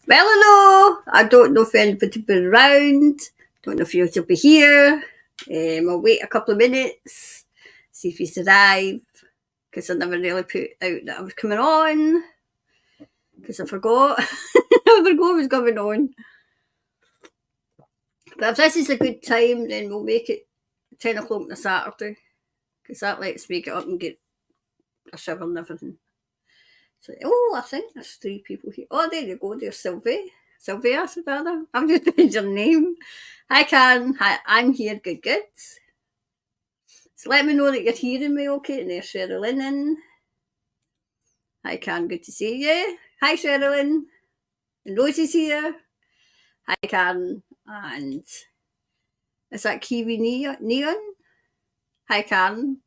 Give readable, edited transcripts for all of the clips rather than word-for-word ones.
Well, hello. I don't know if anybody will be around. Don't know if you'll be here. I'll wait a couple of minutes, see if he's arrived, because I never really put out that I was coming on, because I forgot. I forgot what was going on. But if this is a good time, then we'll make it 10 o'clock on a Saturday, because that lets me get up and get a shower and everything. So, I think there's 3 people here. Oh, there you go. There's Sylvie. Sylvie, I said, rather. I've just made your name. Hi, Karen. Hi, I'm here. Good, good. So let me know that you're hearing me okay. And there's Sherilyn in. Hi, Karen. Good to see you. Hi, Sherilyn. And Rosie's here. Hi, Karen. And is that Kiwi Neon? Hi, Karen.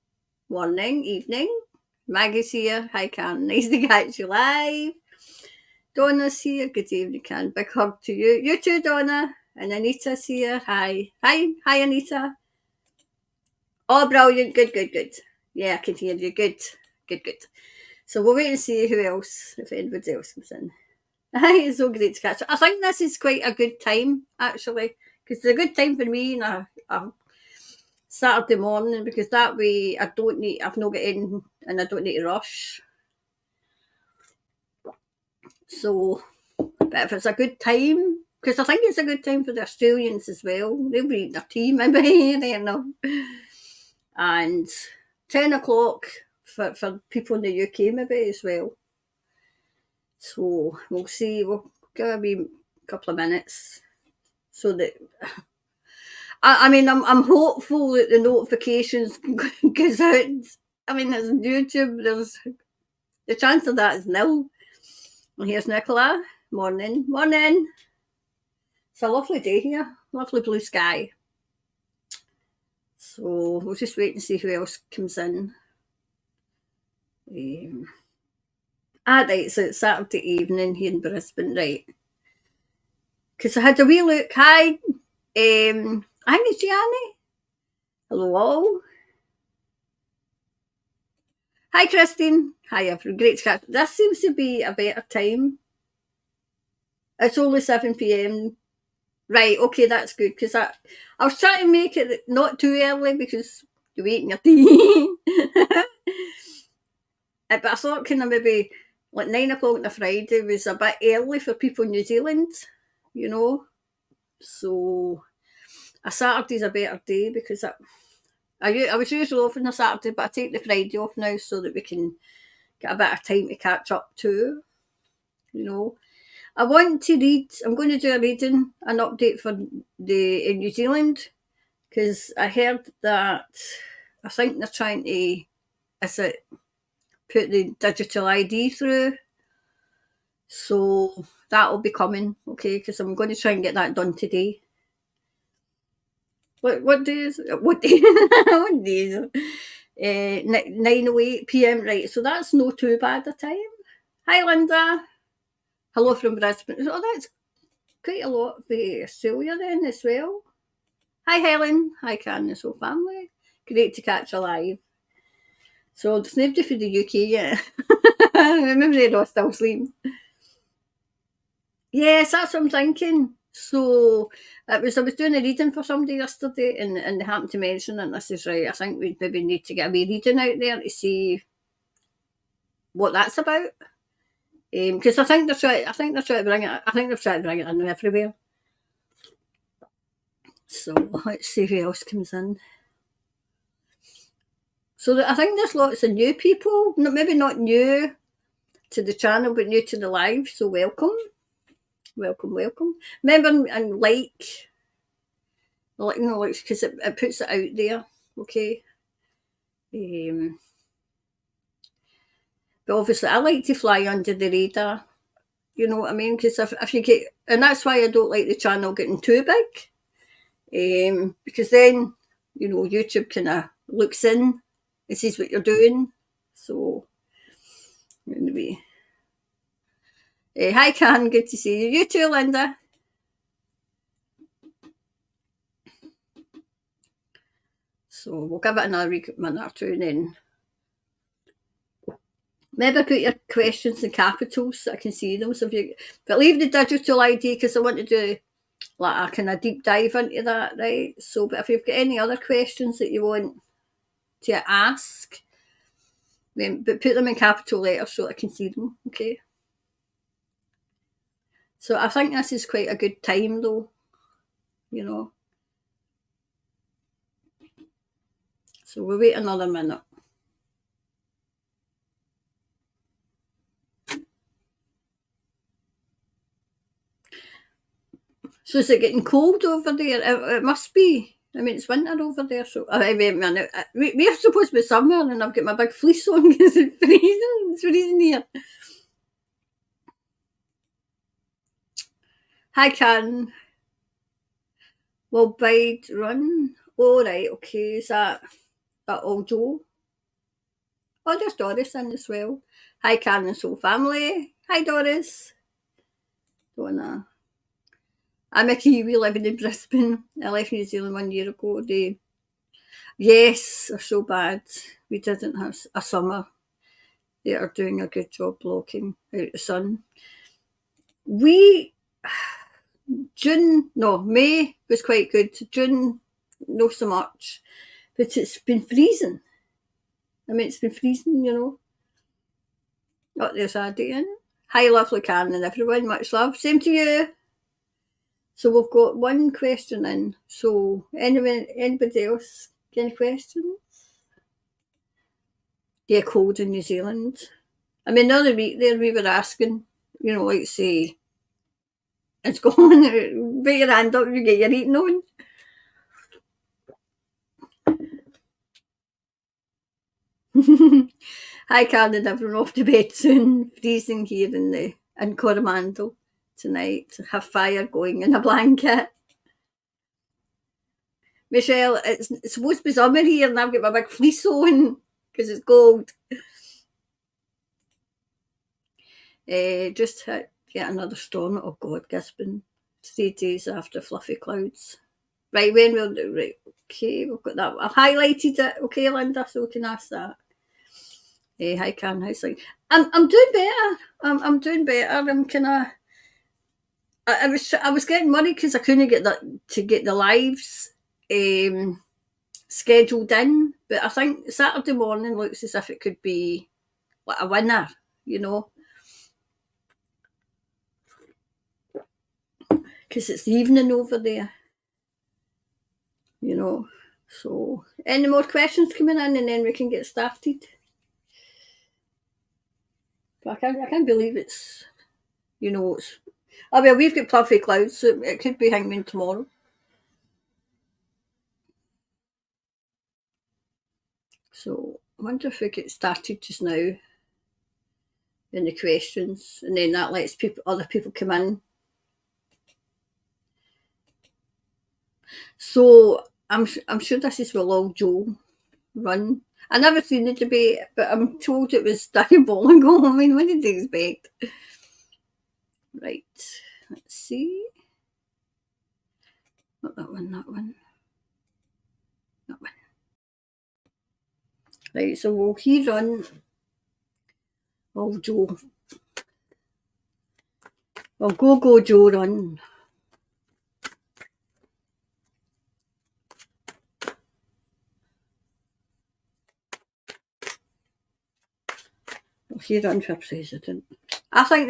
Morning, evening. Maggie's here. Hi, Karen. Nice to catch you live. Donna's here. Good evening, Karen. Big hug to you. You too, Donna. And Anita's here. Hi. Hi. Hi, Anita. Oh, brilliant. Good, good, good. Yeah, I can hear you. Good. Good, good. So we'll wait and see who else, if anybody else comes in. It's so great to catch up. I think this is quite a good time, actually, because it's a good time for me on a Saturday morning, because that way I've not got in and I don't need to rush. So, but if it's a good time, because I think it's a good time for the Australians as well. They'll be eating their tea, maybe, I don't know. And 10 o'clock for people in the UK, maybe as well. So we'll see. We'll give a wee couple of minutes so that I mean I'm hopeful that the notifications goes out. I mean, as YouTube, there's the chance of that is nil. And here's Nicola. Morning, morning. It's a lovely day here. Lovely blue sky. So we'll just wait and see who else comes in. Right, so it's Saturday evening here in Brisbane, right? Because I had a wee look. Hi, I think it's Gianni. Hello, all. Hi, Christine. Hi, everyone. Great to catch. This seems to be a better time. It's only 7 p.m. Right, okay, that's good, because I was trying to make it not too early because you're eating your tea. But I thought kind of maybe like 9 o'clock on a Friday was a bit early for people in New Zealand, you know. So a Saturday's a better day because I was usually off on a Saturday, but I take the Friday off now so that we can get a bit of time to catch up too, you know. I want to read. I'm going to do a reading, an update for the in New Zealand, because I heard that I think they're trying to put the digital ID through, so that will be coming. Okay, because I'm going to try and get that done today. What day is it? What day? What day is it? 9:08 p.m. Right, so that's no too bad a time. Hi, Linda. Hello from Brisbane. Oh, that's quite a lot of Australia then as well. Hi, Helen. Hi, Karen and whole family. Great to catch you live. So there's nobody for the UK yet. Maybe they're all still sleeping. Yes, that's what I'm thinking. So I was doing a reading for somebody yesterday, and they happened to mention it. And I says, right, I think we maybe need to get a wee reading out there to see what that's about. Because I think they're trying. I think they're trying to bring it. I think they're trying to bring it in everywhere. So let's see who else comes in. So I think there's lots of new people. Maybe not new to the channel, but new to the live. So welcome, welcome, welcome. Remember and like because it puts it out there. Okay. But obviously, I like to fly under the radar. You know what I mean? Because if you get, and that's why I don't like the channel getting too big, because then YouTube kind of looks in and sees what you're doing. So anyway, hi Karen, good to see you. You too, Linda. So we'll give it another minute or two, and then Maybe put your questions in capitals so I can see them. So but leave the digital ID because I want to do like a kind of deep dive into that, right? So, but if you've got any other questions that you want to ask, then but put them in capital letters so I can see them. Okay. So I think this is quite a good time though, you know. So we'll wait another minute. So is it getting cold over there? It must be. I mean, it's winter over there, so I mean, we're supposed to be summer, and I've got my big fleece on because it's freezing. It's freezing here. Hi, Karen. Will Bide run? Oh, right, okay. Is that all Joe? Oh, there's Doris in as well. Hi, Karen and Soul family. Hi, Doris. Donna. I'm a Kiwi living in Brisbane. I left New Zealand 1 year ago. Yes, they're so bad. We didn't have a summer. They are doing a good job blocking out the sun. May was quite good. June, not so much. But it's been freezing. I mean, it's been freezing, you know. Oh, there's Addy in. Hi, lovely Karen and everyone. Much love. Same to you. So we've got one question in. So anybody else got any questions? Yeah, cold in New Zealand. I mean, the other week there we were asking, you know, like say, it's gone, put your hand up, you get your eating on. Hi, Karen and everyone off to bed soon. Freezing here in Coromandel tonight. Have fire going in a blanket. Michelle, it's supposed to be summer here and I've got my big fleece on because it's cold. Just hit get another storm. Oh God, Gisborne. 3 days after fluffy clouds. Right, when we'll do right. Okay, we've got that. I've highlighted it. Okay, Linda, so we can ask that. Hi, Karen. How's things? I'm doing better. I'm doing better. I'm kind of. I was getting worried because I couldn't get the lives scheduled in, but I think Saturday morning looks as if it could be like a winner, you know, because it's the evening over there, you know. So, any more questions coming in, and then we can get started. But I can't believe it's, you know, it's. Oh well, we've got puffy clouds, so it could be hanging tomorrow. So I wonder if we get started just now in the questions, and then that lets other people come in. So I'm sure this is where Long Joe run. I never seen the debate, but I'm told it was diabolical. I mean, what did they expect? Right, let's see. Not that one, that one. That one. Right, so will he run? Oh, Joe. Well, go, Joe, run. Will he run for president? I think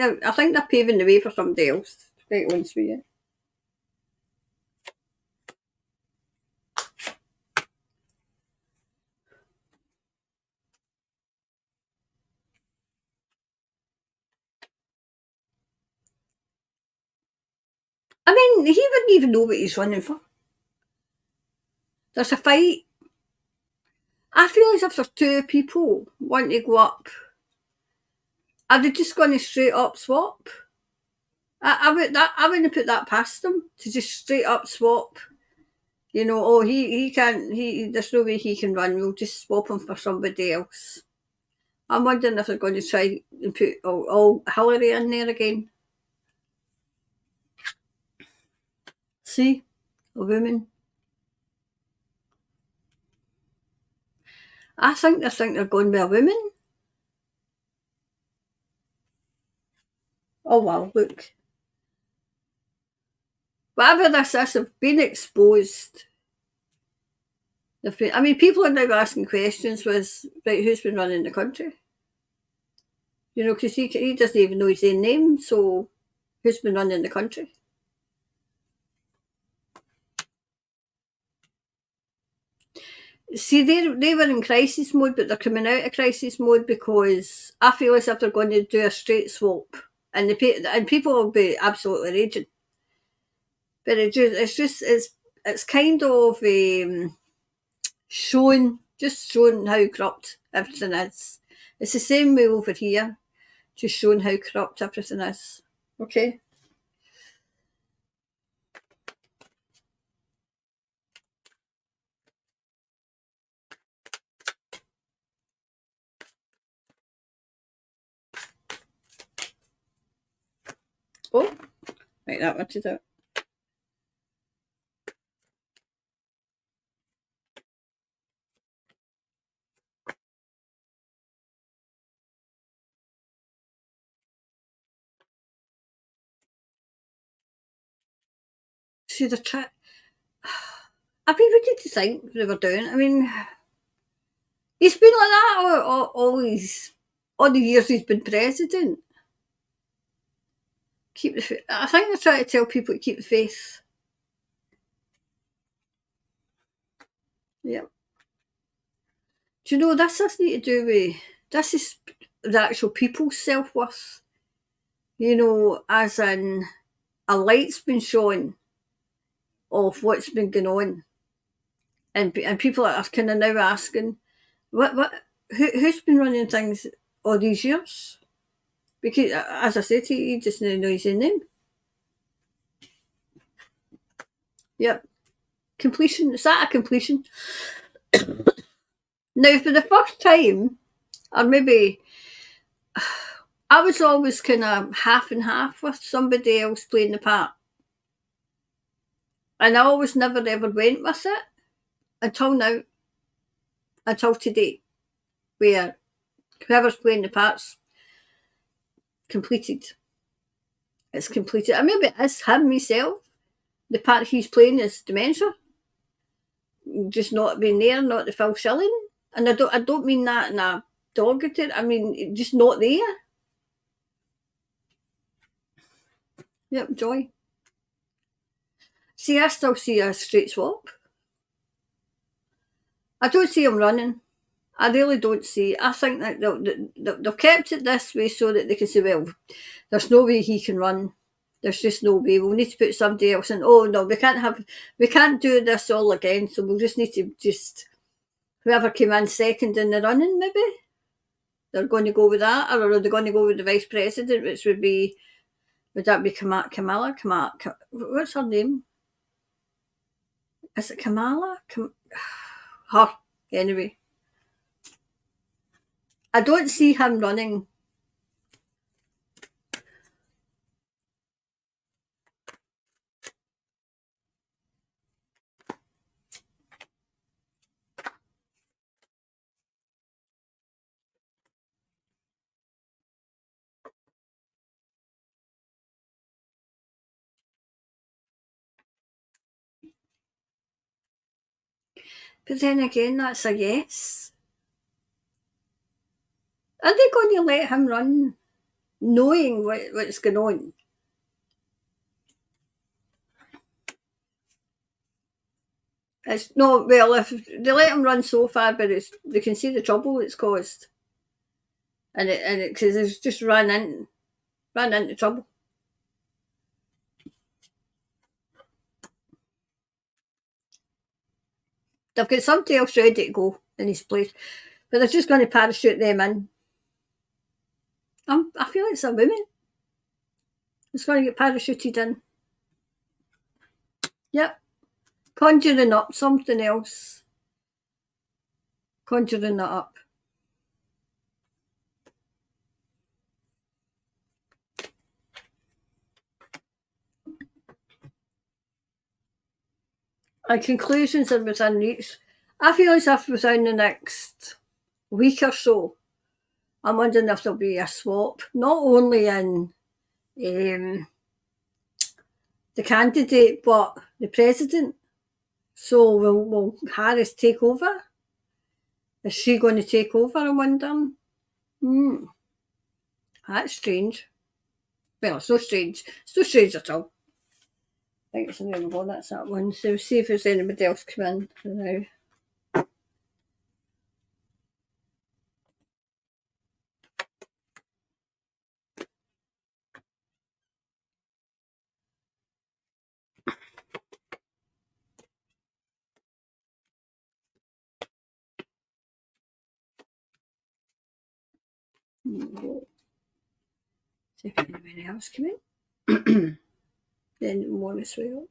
they're paving the way for somebody else. To be honest with you. I mean, he wouldn't even know what he's running for. There's a fight. I feel as if there's two people wanting to go up. Are they just going to straight up swap? I wouldn't put that past them to just straight up swap. You know, oh he can't there's no way he can run. We'll just swap him for somebody else. I'm wondering if they're going to try and put all Hillary in there again. See, a woman. I think they think they're going with a woman. Oh well, look. Whatever this is, have been exposed. I mean, people are now asking questions with, right, who's been running the country? You know, because he doesn't even know his own name, so who's been running the country? See, they were in crisis mode, but they're coming out of crisis mode because I feel as if they're going to do a straight swap, and and people will be absolutely raging. But it's kind of showing how corrupt everything is. It's the same way over here, just showing how corrupt everything is. Okay. Oh, right, that much is out. See the trick. I mean, what did you think they were doing? I mean, he's been like that all the years he's been president. Keep the faith. I think they're trying to tell people to keep the faith. Yeah. Do you know this has nothing to do with this is the actual people's self worth. You know, as in a light's been shown of what's been going on, and people are kind of now asking, what who's been running things all these years? Because as I said to you, he just now knows his name. Yep. Completion. Is that a completion? Now, for the first time, or maybe I was always kind of half and half with somebody else playing the part. And I always never ever went with it until now, until today, where whoever's playing the part's completed. It's completed. And maybe it's him himself. The part he's playing is dementia. Just not being there, not the full shilling. And I don't mean that in a derogatory. I mean just not there. Yep, joy. See, I still see a straight swap. I don't see him running. I really don't see. I think that they've kept it this way so that they can say, well, there's no way he can run. There's just no way. We'll need to put somebody else in. Oh no, we can't do this all again. So we'll just need to whoever came in second in the running, maybe they're going to go with that, or are they going to go with the vice president, which would that be Kamala? What's her name? Is it Kamala? Her anyway. I don't see him running. But then again, that's a yes. Are they going to let him run knowing what's going on? It's no, well, if they let him run so far, but they can see the trouble it's caused. Because it's just ran into trouble. They've got somebody else ready to go in his place, but they're just going to parachute them in. I feel like it's a woman. It's going to get parachuted in. Yep. Conjuring up something else. Conjuring that up. And conclusions are within reach. I feel as if within the next week or so, I'm wondering if there'll be a swap, not only in the candidate, but the president. So will Harris take over? Is she going to take over, I'm wondering? That's strange. Well, it's no strange. It's no strange at all. I think it's available, that's that one. So see if there's anybody else come in now. See if anybody else come in. Then more as well.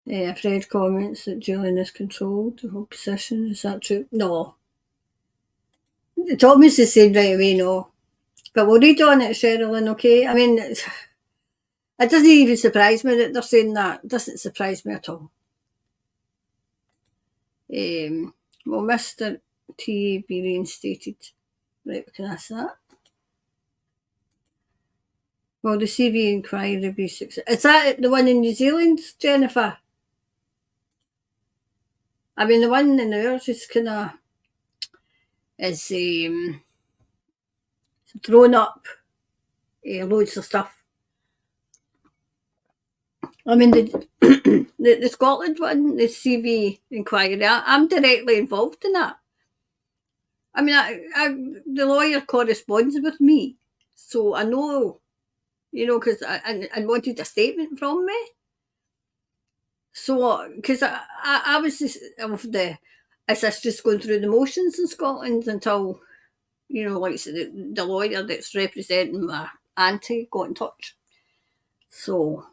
I've read comments that Julian is controlled the whole position. Is that true? No. Thomas is saying right away, no. But we'll read on it, Sherilyn, okay? I mean, it doesn't even surprise me that they're saying that. It doesn't surprise me at all. Will Mr. T be reinstated? Right, we can ask that. Will the CV inquiry be successful? Is that the one in New Zealand, Jennifer? I mean, the one in ours is kind of is thrown up loads of stuff. I mean, the Scotland one, the CV inquiry, I'm directly involved in that. I mean, the lawyer corresponds with me, so I know, because I wanted a statement from me. So, because I was just of the, is this just going through the motions in Scotland until, like the lawyer that's representing my auntie got in touch. So,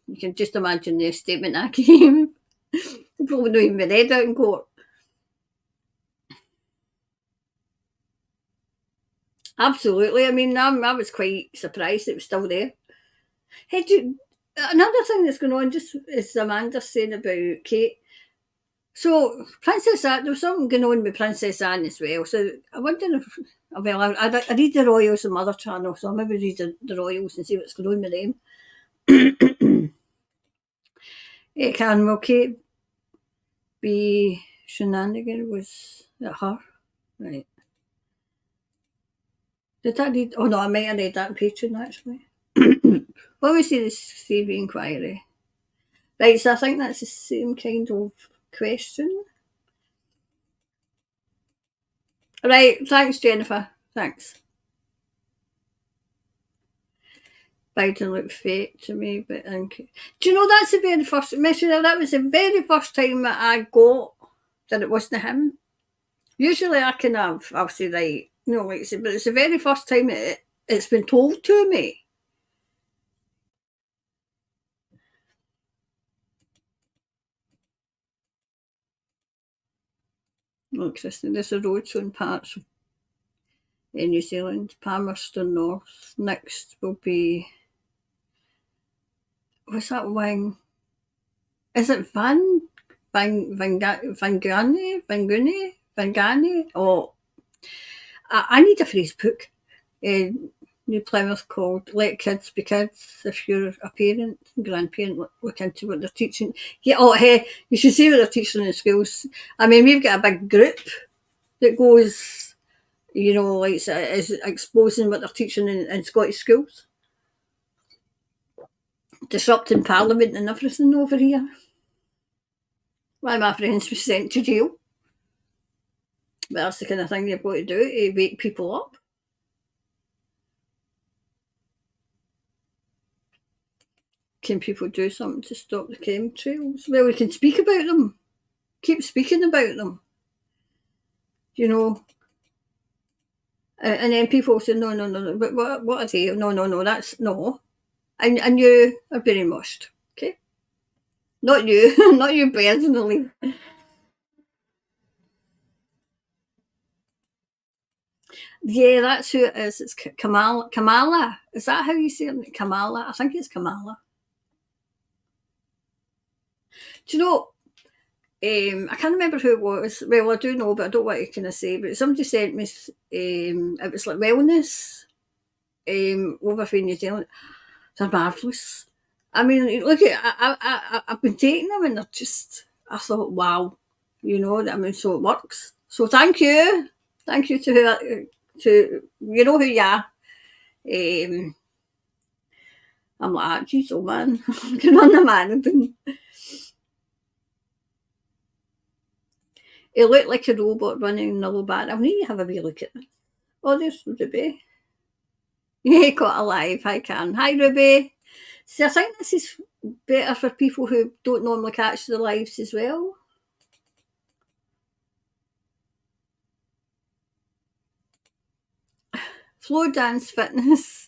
you can just imagine the statement I gave. Probably not even been read out in court. Absolutely. I mean, I was quite surprised it was still there. Hey, another thing that's going on, just as Amanda saying about Kate. So, Princess Anne, there was something going on with Princess Anne as well. So, I wonder if, well, I read the Royals on my other channel, so I'll maybe read the Royals and see what's going on with them. It can, will Kate be shenanigan? Was it her? Right. Did I read? Oh no, I might have read that in Patreon actually. What was the CV inquiry? Right, so I think that's the same kind of question. Right, thanks, Jennifer. Thanks. Biden looked fake to me, but do you know that's the very first Missioner? That was the very first time that I got that it wasn't him. Usually I can have, I'll say right, but it's the very first time it's been told to me. Look, there's a road showing parts in New Zealand, Palmerston North. Next will be, what's that wing? Is it Vangani? Oh, I need a phrase book. New Plymouth called Let Kids Be Kids. If you're a parent, grandparent, look into what they're teaching. Yeah, hey, you should see what they're teaching in schools. I mean, we've got a big group that goes, is exposing what they're teaching in Scottish schools. Disrupting Parliament and everything over here. Why my friends were sent to jail. But that's the kind of thing you've got to do to wake people up. Can people do something to stop the chemtrails? Well, we can speak about them. Keep speaking about them. And then people say, no, but what are they? No, that's no. And you are brainwashed, okay? Not you, not you personally. Yeah, that's who it is. It's Kamala. Is that how you say it? Kamala? I think it's Kamala. Do you know, I can't remember who it was. Well, I do know, but I don't want to kind of say. But somebody sent me. It was like wellness over from New Zealand. They're marvellous. I mean, look at I've been taking them, and they're just. I thought, wow, I mean, so it works. So thank you to you know who you are. Um, I'm like, geez, oh man, get on the man. It looked like a robot running in the low bar. I'll need to have a wee look at it. Oh, there's Ruby. Yeah, got alive. Hi, Karen. Hi, Ruby. See, I think this is better for people who don't normally catch the lives as well. Flow dance fitness.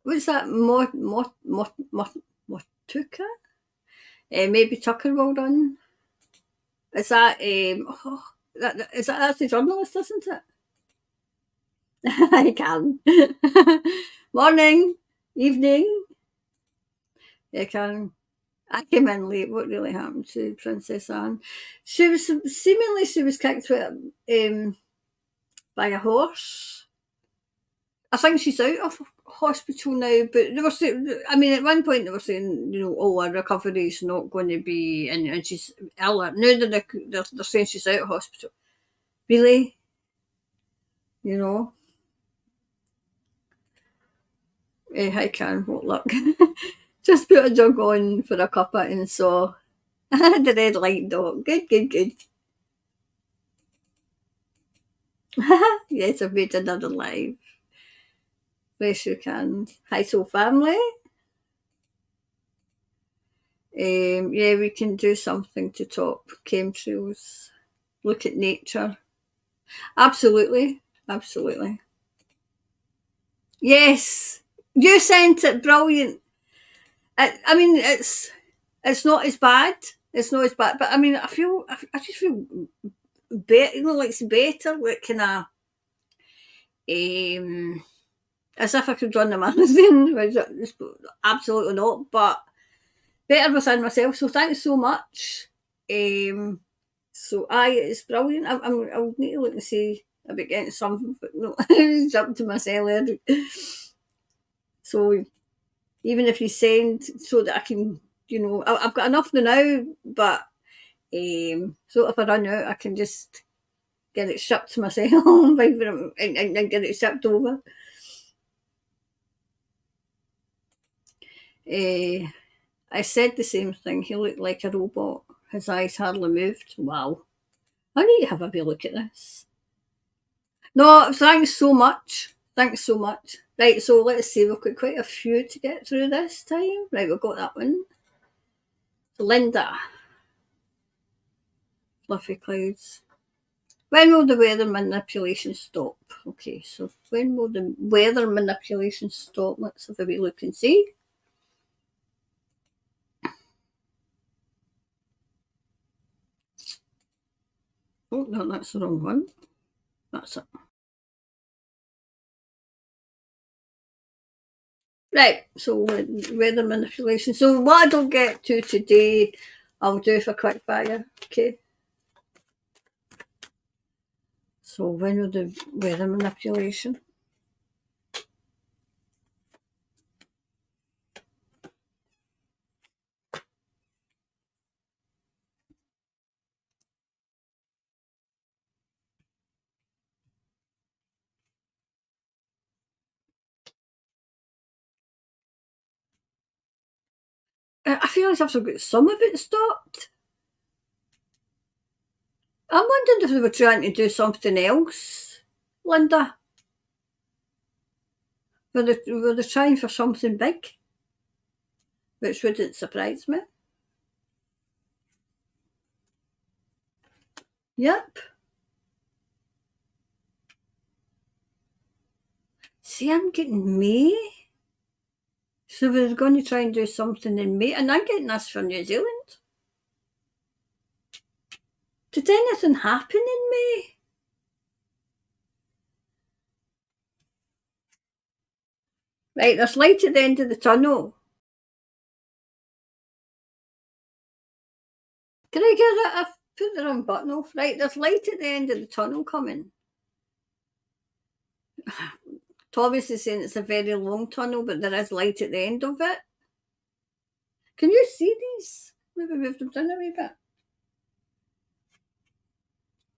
What's that? Motuka? Maybe Tucker will run. Is that that's the journalist, isn't it? I can. Morning, evening. I can. I came in late. What really happened to Princess Anne? She was kicked out by a horse. I think she's out of hospital now, but they were saying, I mean, at one point they were saying, oh, her recovery's not going to be, and she's ill. Now they're saying she's out of hospital. Really? You know? I can, what luck. Just put a jug on for a cuppa and saw the red light dog. Good, good, good. Yes, I've made another live. Bless your hands. Hi, soul family. Yeah, we can do something to top chemtrails. Look at nature. Absolutely. Absolutely. Yes. You sent it. Brilliant. I mean, it's not as bad. It's not as bad. But I mean, I just feel better, like it's better, like kind of, as if I could run a marathon, which is absolutely not, but better within myself. So thanks so much. So it's brilliant. I'll need to look and see about getting something, but no, it's up to myself. So even if you send so that I can, I've got enough now, but so if I run out, I can just get it shipped to myself and get it shipped over. I said the same thing. He looked like a robot. His eyes hardly moved. Wow. I need to have a wee look at this. No, thanks so much. Thanks so much. Right, so let's see. We've got quite a few to get through this time. Right, we've got that one. Linda. Fluffy clouds. When will the weather manipulation stop? Okay, so when will the weather manipulation stop? Let's have a wee look and see. Oh, no, that's the wrong one. That's it. Right, so weather manipulation. So what I don't get to today, I'll do for quick fire. Okay. So when will the weather manipulation? I feel as if I've got some of it stopped. I'm wondering if they were trying to do something else, Linda. Were they trying for something big? Which wouldn't surprise me. Yep. See, I'm getting May. So we're going to try and do something in May. And I'm getting this for New Zealand. Did anything happen in May? Right, there's light at the end of the tunnel. Can I get that? I've put the wrong button off. Right, there's light at the end of the tunnel coming. Thomas is saying it's a very long tunnel, but there is light at the end of it. Can you see these? Maybe move them down a wee bit.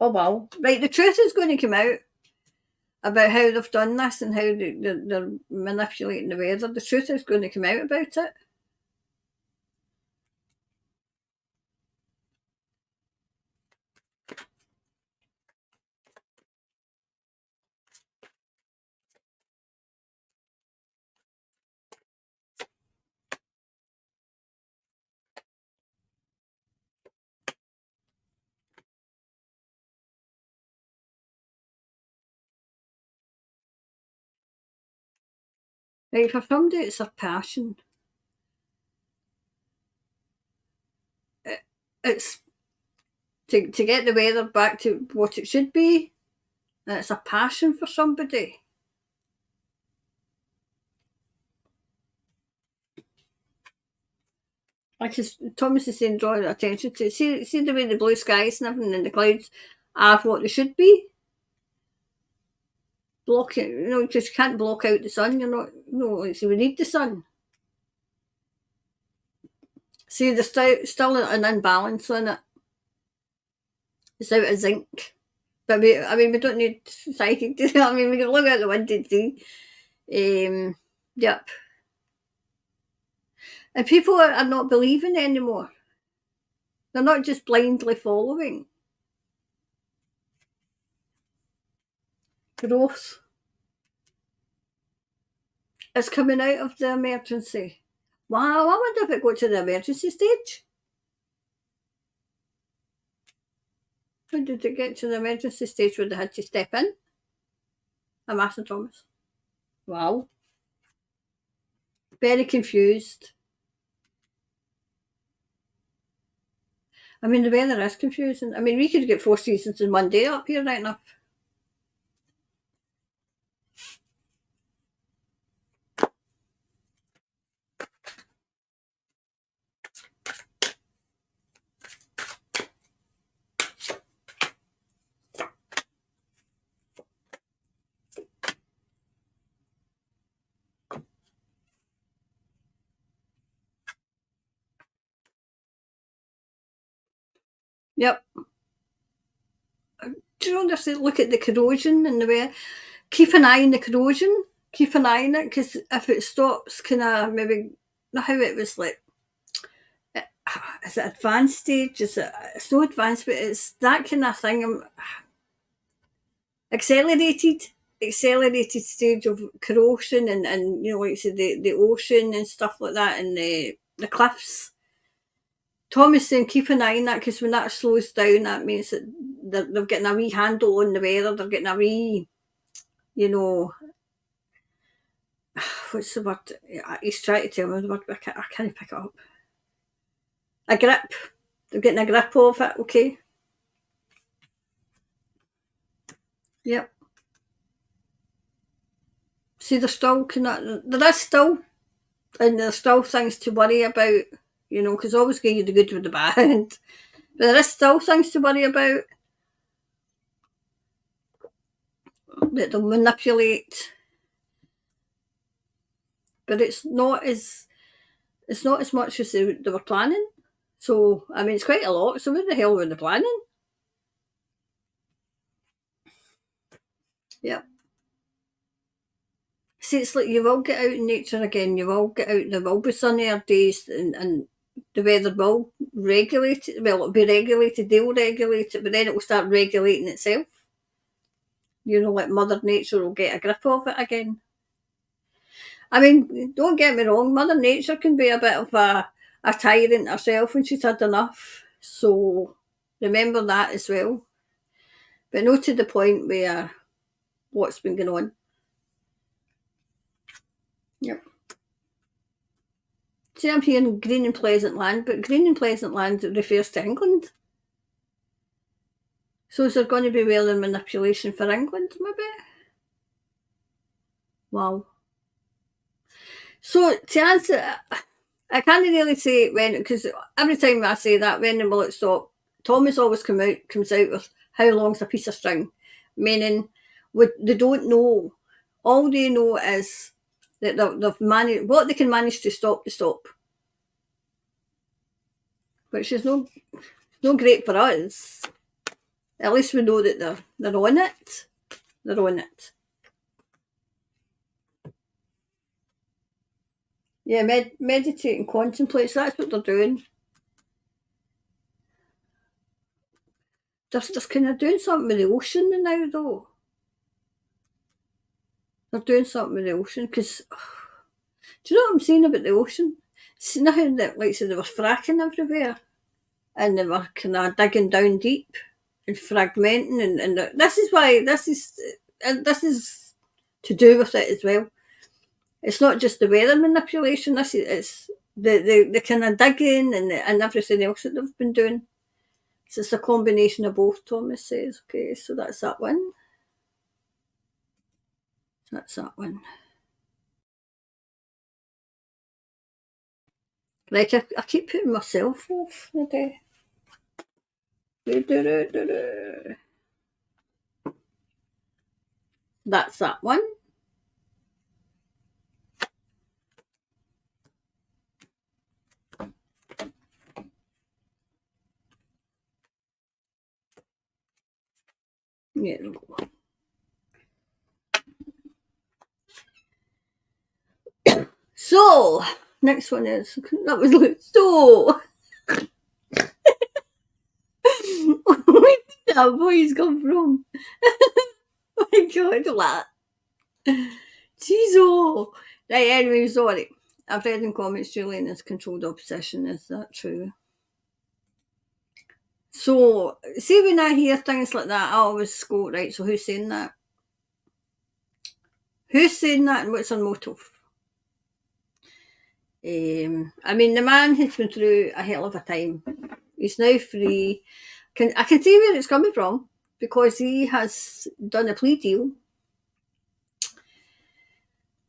Oh well. Right, the truth is going to come out about how they've done this and how they're manipulating the weather. The truth is going to come out about it. Right, for somebody it's a passion. It's to get the weather back to what it should be, and it's a passion for somebody. Like Thomas is saying, drawing attention to see the way the blue skies and everything and the clouds are what they should be. Block it, you just can't block out the sun. You're not, so we need the sun. See, there's still an imbalance on it. It's out of zinc. But we don't need psychic to. I mean, we can look out the window and see. Yep. And people are not believing anymore. They're not just blindly following. Growth is coming out of the emergency. Wow, I wonder if it got to the emergency stage. When did it get to the emergency stage where they had to step in? I'm asking Thomas. Wow. Very confused. I mean, the weather is confusing. I mean, we could get 4 seasons in one day up here right enough. Yep. Do you understand? Look at the corrosion and the way. Keep an eye on the corrosion. Keep an eye on it, because if it stops, kind of maybe how it was like. Is it advanced stage? It's not advanced, but it's that kind of thing. Accelerated stage of corrosion and like I said, the ocean and stuff like that, and the cliffs. Tom is saying keep an eye on that, because when that slows down, that means that they're getting a wee handle on the weather. They're getting a wee, what's the word? He's trying to tell me the word, but I can't pick it up. A grip. They're getting a grip of it, okay? Yep. See, there is still, and there's still things to worry about, because always give you the good with the bad. But there is still things to worry about that they'll manipulate. But it's not as much as they were planning. So, I mean, it's quite a lot. So where the hell were they planning? Yep. See, it's like you will get out in nature again. You will get out. There will be sunnier days, and the weather will regulate it. Well, it'll be regulated. They'll regulate it, but then it will start regulating itself. Like Mother Nature will get a grip of it again. I mean, don't get me wrong. Mother Nature can be a bit of a tyrant herself when she's had enough. So remember that as well. But not to the point where what's been going on. Yep. See, I'm hearing green and pleasant land, but green and pleasant land refers to England. So is there going to be weather manipulation for England, maybe? Wow. So to answer, I can't really say when, because every time I say that, when will it stop? Thomas always comes out with how long's a piece of string, meaning they don't know. All they know is that they've managed what they can manage to stop, which is no great for us. At least we know that they're on it. They're on it. Yeah, meditate and contemplate. So that's what they're doing. They're kind of doing something with the ocean now, though. They're doing something with the ocean because do you know what I'm saying about the ocean? See now that like so they were fracking everywhere and they were kind of digging down deep and fragmenting and this is why this is to do with it as well. It's not just the weather manipulation. This is it's the kind of digging and everything else that they've been doing. So it's a combination of both. Thomas says, okay, so that's that one. That's that one. Like I keep putting myself off the day. That's that one. Yeah. So, next one is that was like so. Where did that voice come from? Oh my god, what? Jeez, oh. Right, anyway, sorry. I've read in comments Julian is controlled opposition. Is that true? So, see when I hear things like that, I always go, right, so who's saying that? Who's saying that and what's their motive? I mean, the man has been through a hell of a time. He's now free. I can see where it's coming from because he has done a plea deal.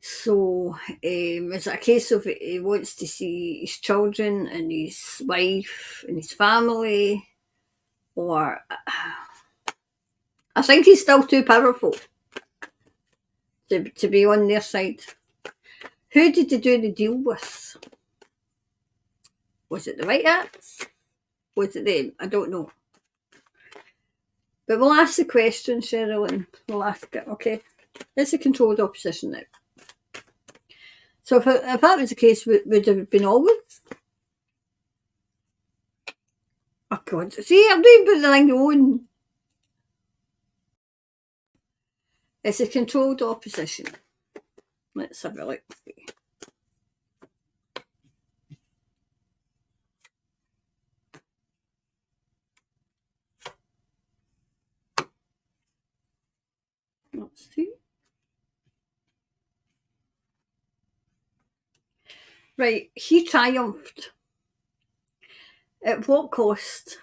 So it's a case of he wants to see his children and his wife and his family, or I think he's still too powerful to be on their side. Who did he do the deal with? Was it the White Hats? Was it them? I don't know. But we'll ask the question, Cheryl, and we'll ask it, okay? It's a controlled opposition now. So if that was the case, would it have been always? Oh God! See, I'm doing put the thing on. It's a controlled opposition. Let's have a look. Let's see. Right, he triumphed. At what cost?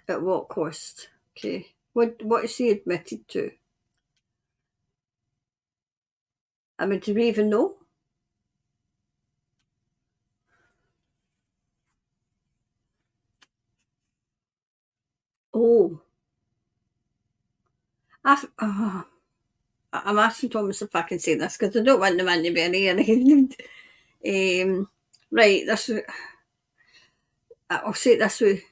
At what cost? Okay. What is he admitted to? I mean, do we even know? Oh. I'm asking Thomas if I can say this because I don't want the man to be any anything. Right, I'll say it this way.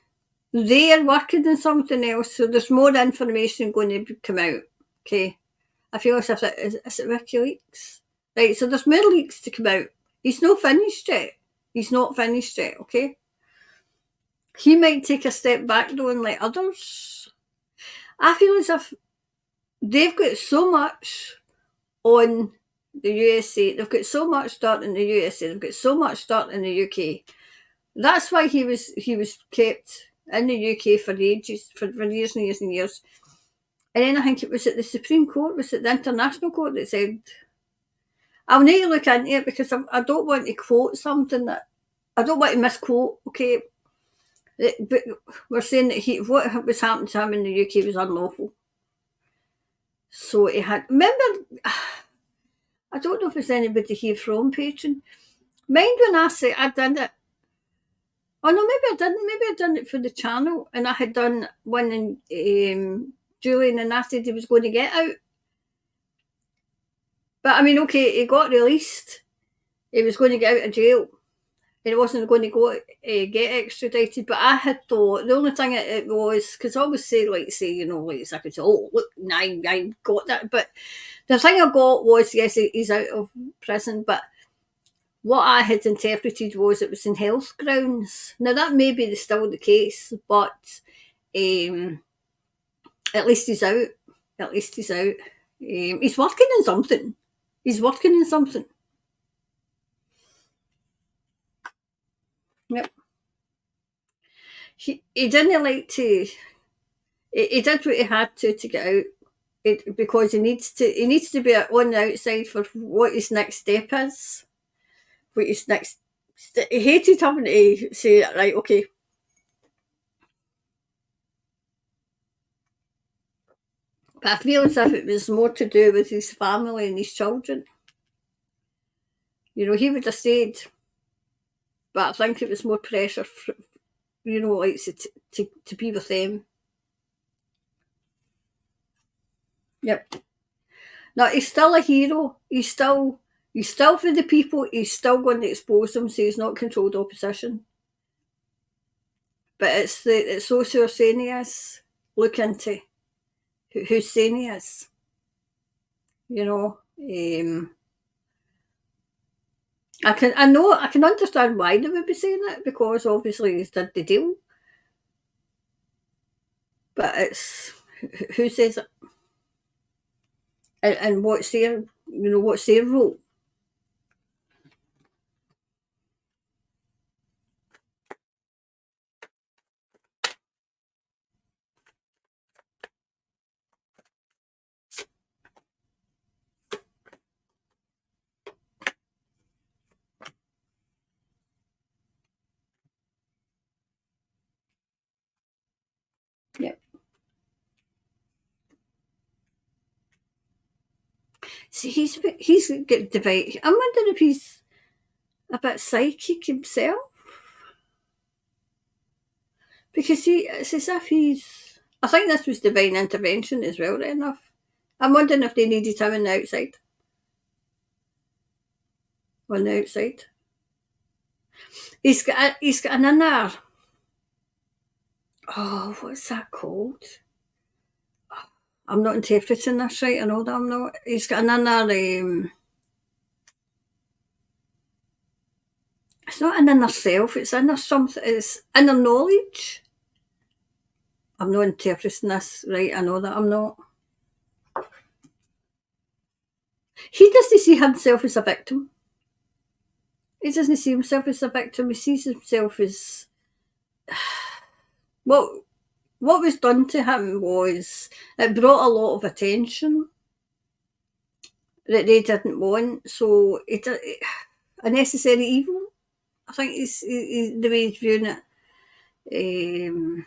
They're working on something else, so there's more information going to come out. Okay. I feel as if is it WikiLeaks? Right, so there's more leaks to come out. He's not finished yet. He's not finished yet, okay? He might take a step back though and let others. I feel as if they've got so much on the USA. They've got so much dirt in the USA. They've got so much dirt in the UK. That's why he was kept in the UK for ages, for years and years and years. And then I think it was at the Supreme Court, was it the International Court that said, I'll need to look into it because I don't want to quote something that, I don't want to misquote, okay? But we're saying that what was happening to him in the UK was unlawful. So he had, remember, I don't know if there's anybody here from Patreon, Mind when I say I did it. Oh no, maybe I didn't. Maybe I done it for the channel, and I had done one in Julian and Assange he was going to get out. But I mean, okay, he got released. He was going to get out of jail. And he wasn't going to go get extradited. But I had thought the only thing it was because I always say, like, like I could say, oh, look, I got that. But the thing I got was, yes, he's out of prison, but what I had interpreted was it was in health grounds. Now that may be still the case, but um, at least he's out. At least he's out. He's working in something. He's working in something. Yep. He didn't like to. He did what he had to get out. Because he needs to be on the outside for what his next step is. What his next. He hated having to say, right, okay. But I feel as if it was more to do with his family and his children. He would have stayed, but I think it was more pressure, like to be with them. Yep. Now he's still a hero. He's still for the people. He's still going to expose them, so he's not controlled opposition. But it's those who are saying he is. Look into who's saying he is. I can understand why they would be saying it because obviously he's did the deal. But it's who says it and what's their role. Yep. See, he's got divided. I'm wondering if he's a bit psychic himself because it's as if he's. I think this was divine intervention as well. Right enough. I'm wondering if they needed him on the outside. On the outside, he's got an inner. Oh, what's that called? I'm not interpreting this right. I know that I'm not. He's got an inner. It's not an inner self. It's inner something. It's inner knowledge. I'm not interpreting this right. I know that I'm not. He doesn't see himself as a victim. He doesn't see himself as a victim. He sees himself as what was done to him was it brought a lot of attention that they didn't want. So a necessary evil. I think is the way he's viewing it.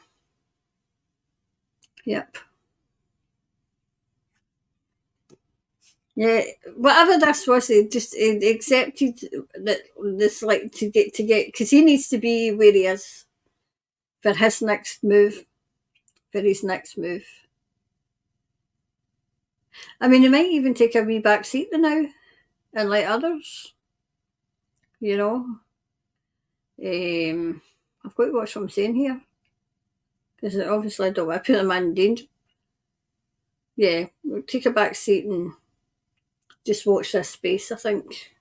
Yep. Yeah, whatever this was, he accepted that this like to get because he needs to be where he is for his next move. For his next move. I mean, he might even take a wee back seat now and let others. You know, I've got to watch what I'm saying here because obviously I don't want to put a man in danger. Yeah, we'll take a back seat and just watch this space. I think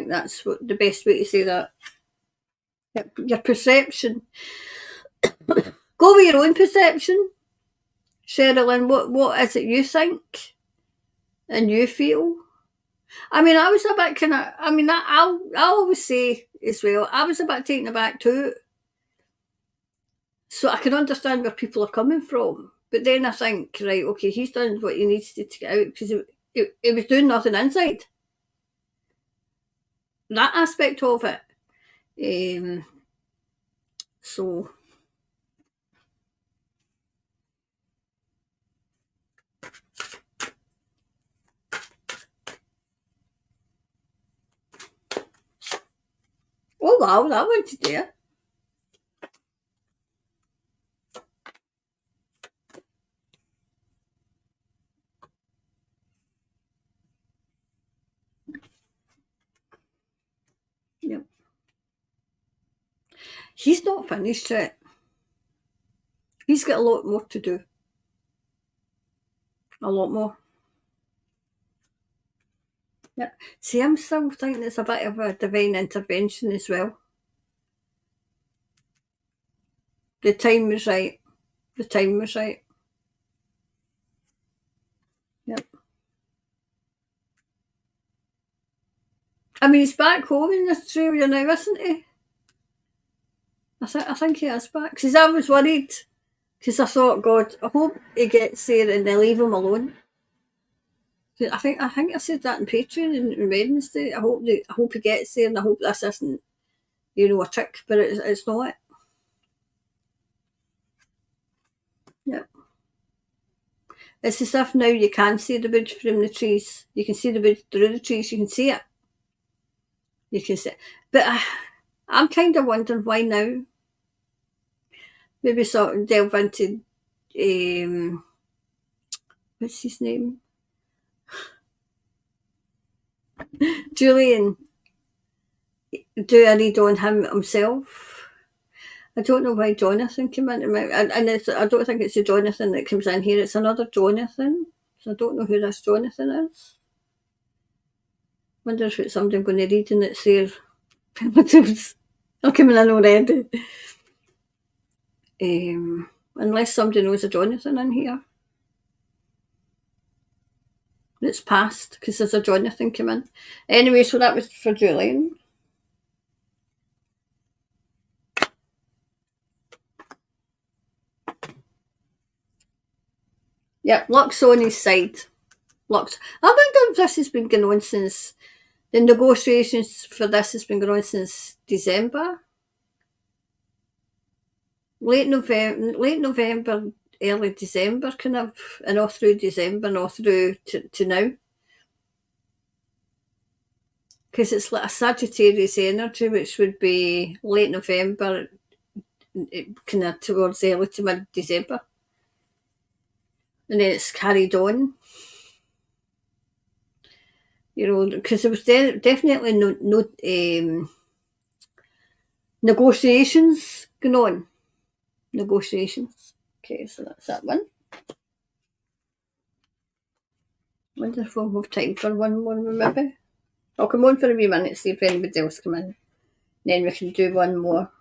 that's what the best way to say that. Your perception. Go with your own perception, Sherilyn. What is it you think and you feel? I mean, I was a bit kind of. I mean, I always say as well. I was a bit taken aback too. So I can understand where people are coming from, but then I think, right, okay, he's done what he needs to get out because he was doing nothing inside. That aspect of it. So Oh wow, that one today. Yep. He's not finished yet. He's got a lot more to do. A lot more. Yeah. See, I'm still thinking it's a bit of a divine intervention as well. The time was right. The time was right. Yep. I mean, he's back home in Australia now, isn't he? I think he is back. Because I was worried. Because I thought, God, I hope he gets there and they leave him alone. I think I said that in Patreon on Wednesday. I hope he gets there, and I hope this isn't, a trick, but it's not. Yeah. It's as if now you can see the wood from the trees. You can see the wood through the trees. You can see it. You can see it. But I'm kind of wondering why now. Maybe sort of delve into, what's his name? Julian. Do a read on him himself. I don't know why Jonathan came into my, and I don't think it's the Jonathan that comes in here. It's another Jonathan. So I don't know who this Jonathan is. Wonder if it's somebody I'm going to read and it's there. I'm coming in already. Unless somebody knows a Jonathan in here. That's passed because there's a Jonathan come in. Anyway, so that was for Julian. Yep, Luck's on his side. Luck's. I wonder if this has been going on since the negotiations for this has been going on since December. Late November, early December, kind of, and all through December and all through to now. Because it's like a Sagittarius energy, which would be late November, kind of towards early to mid December. And then it's carried on. Because there was definitely no negotiations going on. Negotiations. Okay, so that's that one. Wonder if we'll have time for one more, maybe. I'll come on for a wee minute, see if anybody else come in. Then we can do one more.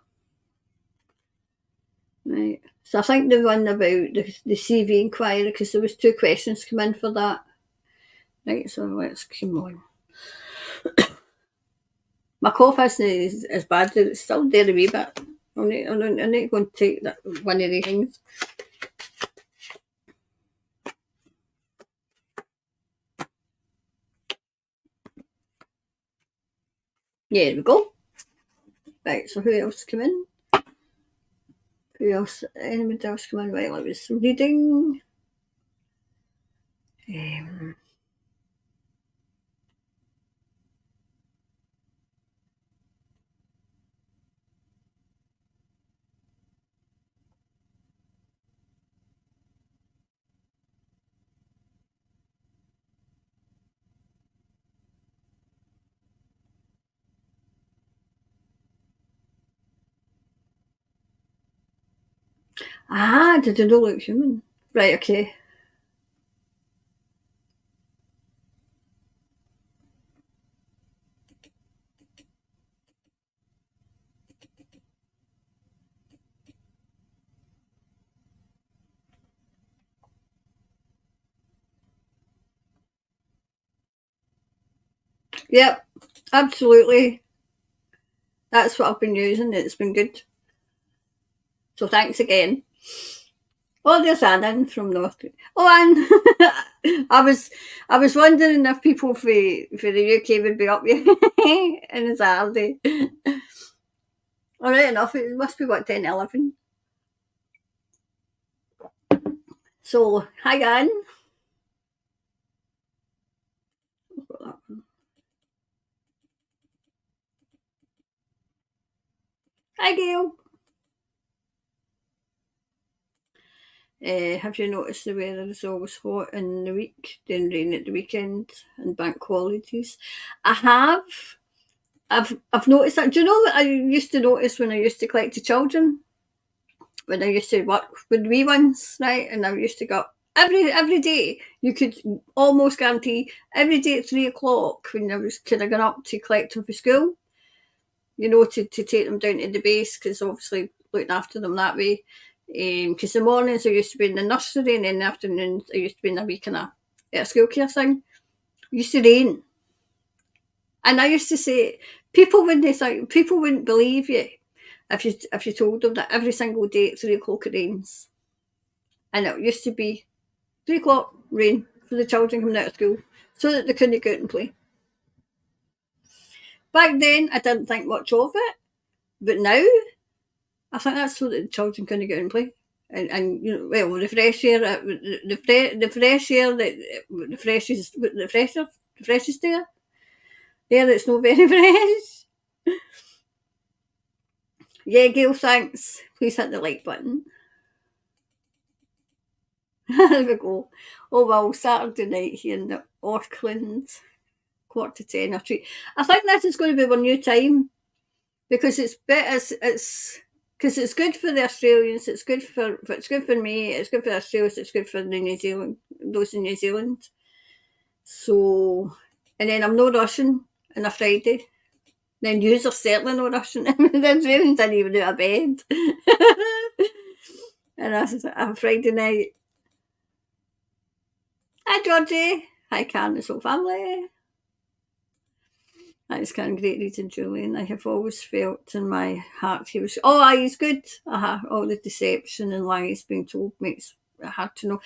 Right. So I think the one about the CV inquiry, because there was 2 questions come in for that. Right, so let's come on. My cough isn't as bad, it's still there a wee bit. I need to go and take that one of the things. There we go. Right, so who else come in? Who else? Anybody else come in? Right, let me some reading. Did it not look human? Right, okay. Yep, absolutely. That's what I've been using. It's been good. So thanks again. Oh, there's Anne from North. Oh, Anne. I was wondering if people for the UK would be up here in Saturday. All right enough. It must be what 10, 11. So hi Anne. Hi, Gail. Have you noticed the weather is always hot in the week, then rain at the weekend and bank holidays? I have. I've noticed that. Do you know what I used to notice when I used to collect the children? When I used to work with wee ones, right? And I used to go every day. You could almost guarantee every day at 3 o'clock when I was kind of going up to collect them for school. To take them down to the base because obviously looking after them that way. Because the mornings I used to be in the nursery and in the afternoons I used to be in a wee kind of at a school care thing. It used to rain. And I used to say, people wouldn't believe you if you told them that every single day at 3 o'clock it rains. And it used to be 3 o'clock rain for the children coming out of school so that they couldn't go out and play. Back then I didn't think much of it, but now I think that's so that the children couldn't go out and play. And the fresh air, the fresh air, the freshest air, that's not very fresh. Yeah, Gail, thanks. Please hit the like button. There we go. Oh well, Saturday night here in Auckland, 9:45 or 3. I think this is going to be our new time because it's better. It's because it's good for the Australians. It's good for me. It's good for the Australians. It's good for the New Zealand. Those in New Zealand. So, and then I'm not rushing on a Friday. Then yous are certainly not rushing. The Australians didn't even do a bed. And that's a Friday night. Hi, Georgie. Hi, Karen, whole family. That is kind of great reading Julian. I have always felt in my heart he was. Oh, he's good. All the deception and lies being told makes it hard to know.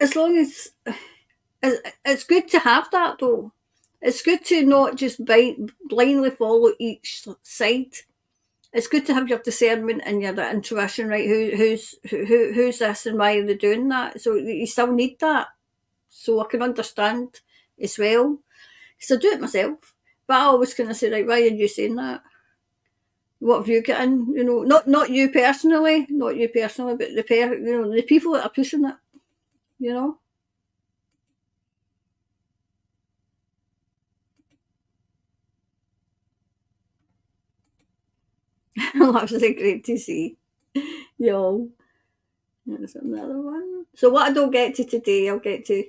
As long as it's good to have that though. It's good to not just blindly follow each side. It's good to have your discernment and your intuition, right? Who's this and why are they doing that? So you still need that. So I can understand as well. Because I do it myself. But I always kind of say, right, why are you saying that? What have you got in? Not you personally, but the people that are pushing it. You know. That's great to see. Yo, there's another one. So what I don't get to today, I'll get to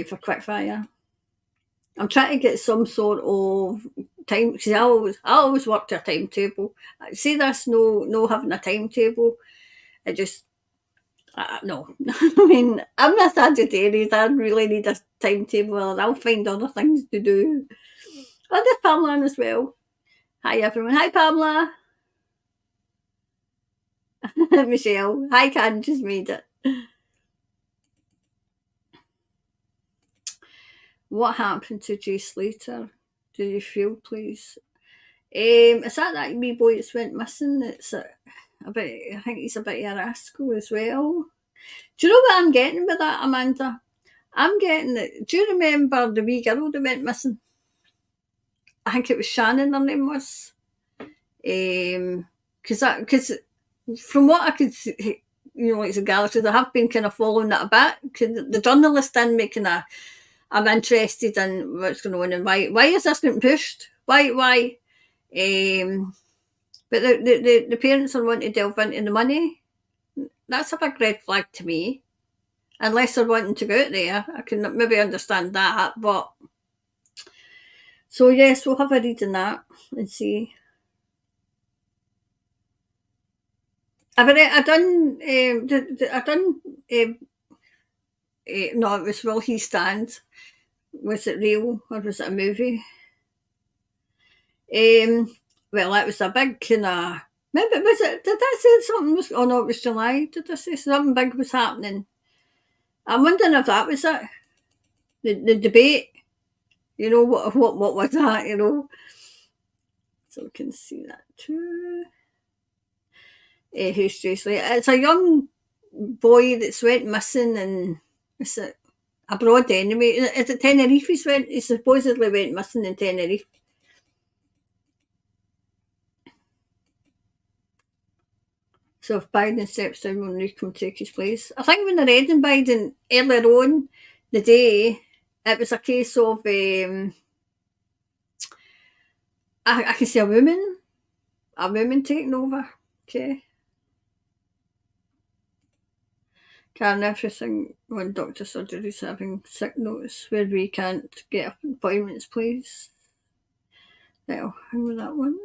for quickfire. I'm trying to get some sort of time because I always work to a timetable. See this no having a timetable. I just no. I mean, I'm a Sagittarius. I really need a timetable, and I'll find other things to do. Oh, there's Pamela in as well. Hi everyone. Hi Pamela. Michelle. Hi Karen. Just made it. What happened to Jay Slater? Do you feel, please? Is that wee boy that's went missing? It's a bit. I think he's a bit of a rascal as well. Do you know what I'm getting with that, Amanda? I'm getting it. Do you remember the wee girl that went missing? I think it was Shannon. Her name was. Because from what I could see, like the galleries, I have been kind of following that a bit. Cause the journalist in me kind of, I'm interested in what's going on and why is this getting pushed? Why? But the parents are wanting to delve into the money. That's a big red flag to me. Unless they're wanting to go out there, I can maybe understand that. But so yes, we'll have a read in that and see. I done. I done. No, it was Will He Stand. Was it real or was it a movie? Well, that was a big kind of. Maybe was it? Did I say something was? Oh no, it was July. Did I say something big was happening? I'm wondering if that was it. The debate. What was that? So we can see that too. Who's Tracy? It's a young boy that's went missing, and it's abroad anyway. Is it Tenerife? He supposedly went missing in Tenerife. So if Biden steps down, will Newcombe take his place? I think when they're reading Biden earlier on the day, it was a case of I can see a woman taking over. Okay. Can everything when doctor surgery is having sick notice where we can't get appointments, please? Well, how was that one?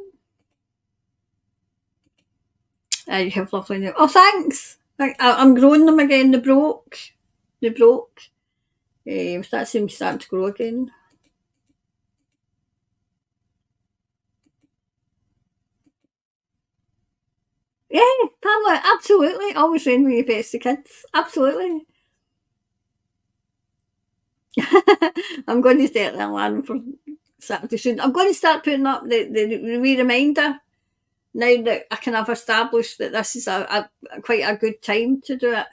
You have lovely nails. Oh, thanks. I'm growing them again. They broke. They broke. That seems starting to grow again. Yeah, Pamela, absolutely. Always rain when you face the kids. Absolutely. I'm going to set the alarm for Saturday soon. I'm going to start putting up the wee reminder now that I can have established that this is a quite a good time to do it.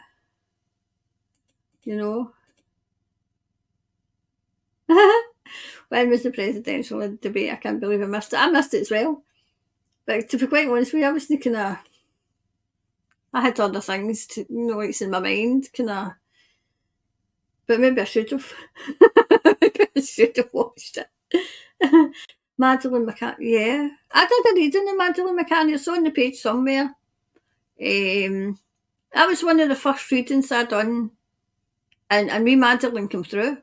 You know. When was the presidential debate? I can't believe I missed it. I missed it as well. But to be quite honest with you, I was thinking I had other things to like in my mind, but maybe I should have. Maybe I should have watched it. Madeleine McCann, yeah. I did a reading of Madeleine McCann, it's on the page somewhere. That was one of the first readings I done, and me Madeleine came through.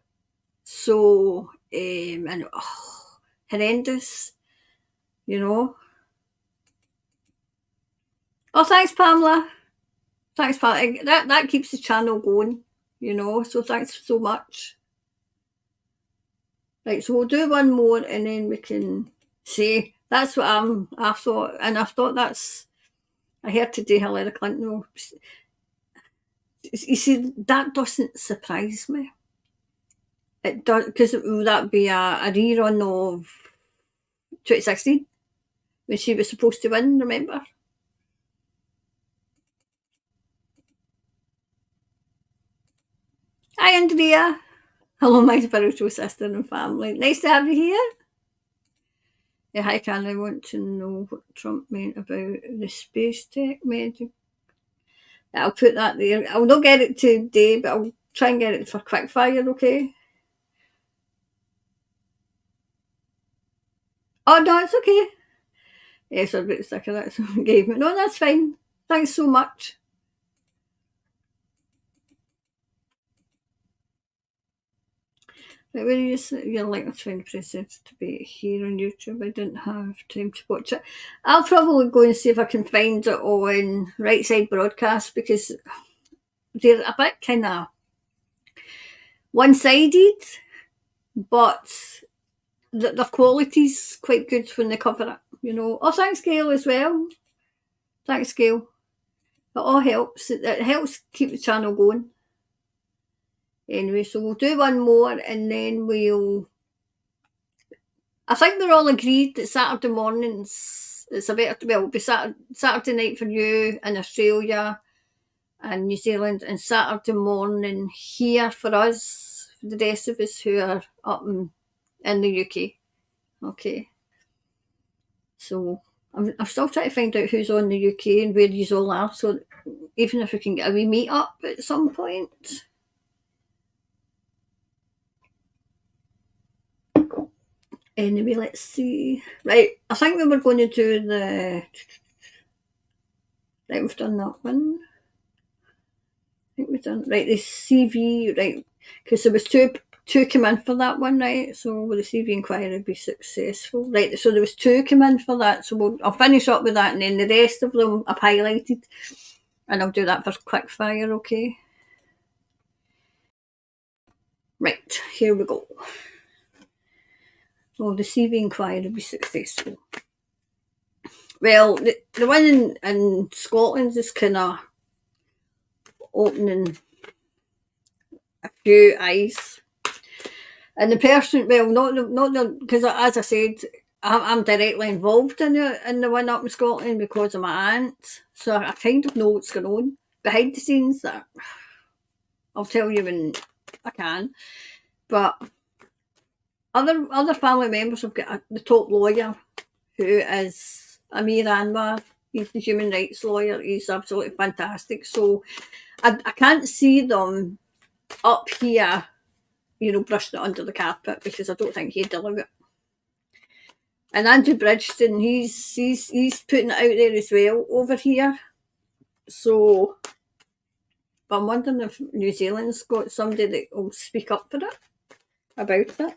So, and horrendous, you know. Oh, thanks, Pamela. Thanks, Pamela. That keeps the channel going, you know, so thanks so much. Right, so we'll do one more and then we can say that's what I thought, and I thought I heard today Hillary Clinton. You see, that doesn't surprise me. It does, because will that be a rerun of 2016 when she was supposed to win? Remember? Hi, Andrea. Hello, my spiritual sister and family. Nice to have you here. Yeah, hi, Karen. I want to know what Trump meant about the space tech medic. I'll put that there. I'll not get it today, but I'll try and get it for quick fire, okay? Oh, no, it's okay. Yes, I'm a bit sick of that, so I gave me. No, that's fine. Thanks so much. Right, where you're like trying to present to be here on YouTube. I didn't have time to watch it. I'll probably go and see if I can find it on Right Side Broadcast because they're a bit kind of one-sided, but the quality's quite good when they cover it, you know. Oh, thanks, Gail, as well. Thanks, Gail. It all helps. It helps keep the channel going. Anyway, so we'll do one more and then I think we're all agreed that Saturday mornings, it's a better, well, it'll be Saturday night for you in Australia and New Zealand, and Saturday morning here for us, for the rest of us who are up in the UK. Okay. So I'm still trying to find out who's on the UK and where you all are. So even if we can get a wee meet up at some point. Anyway, let's see. Right, I think we were going to do the. Right, we've done that one. I think we've done right the CV, right, because there was two come in for that one, right? So will the CV inquiry be successful? Right, so there was two come in for that. So I'll finish up with that, and then the rest of them I've highlighted, and I'll do that for quick fire. Okay. Right, here we go. Will the CV inquiry be successful? Well, the one in Scotland is kind of opening a few eyes. And the person, well, not because as I said, I'm directly involved in the one up in Scotland because of my aunt, so I kind of know what's going on behind the scenes. That I'll tell you when I can. But other family members have got the top lawyer, who is Amir Anwar. He's the human rights lawyer. He's absolutely fantastic. So I can't see them up here, brushing it under the carpet, because I don't think he'd deliver it. And Andrew Bridgeston, he's putting it out there as well over here. So, but I'm wondering if New Zealand's got somebody that will speak up for it, about it.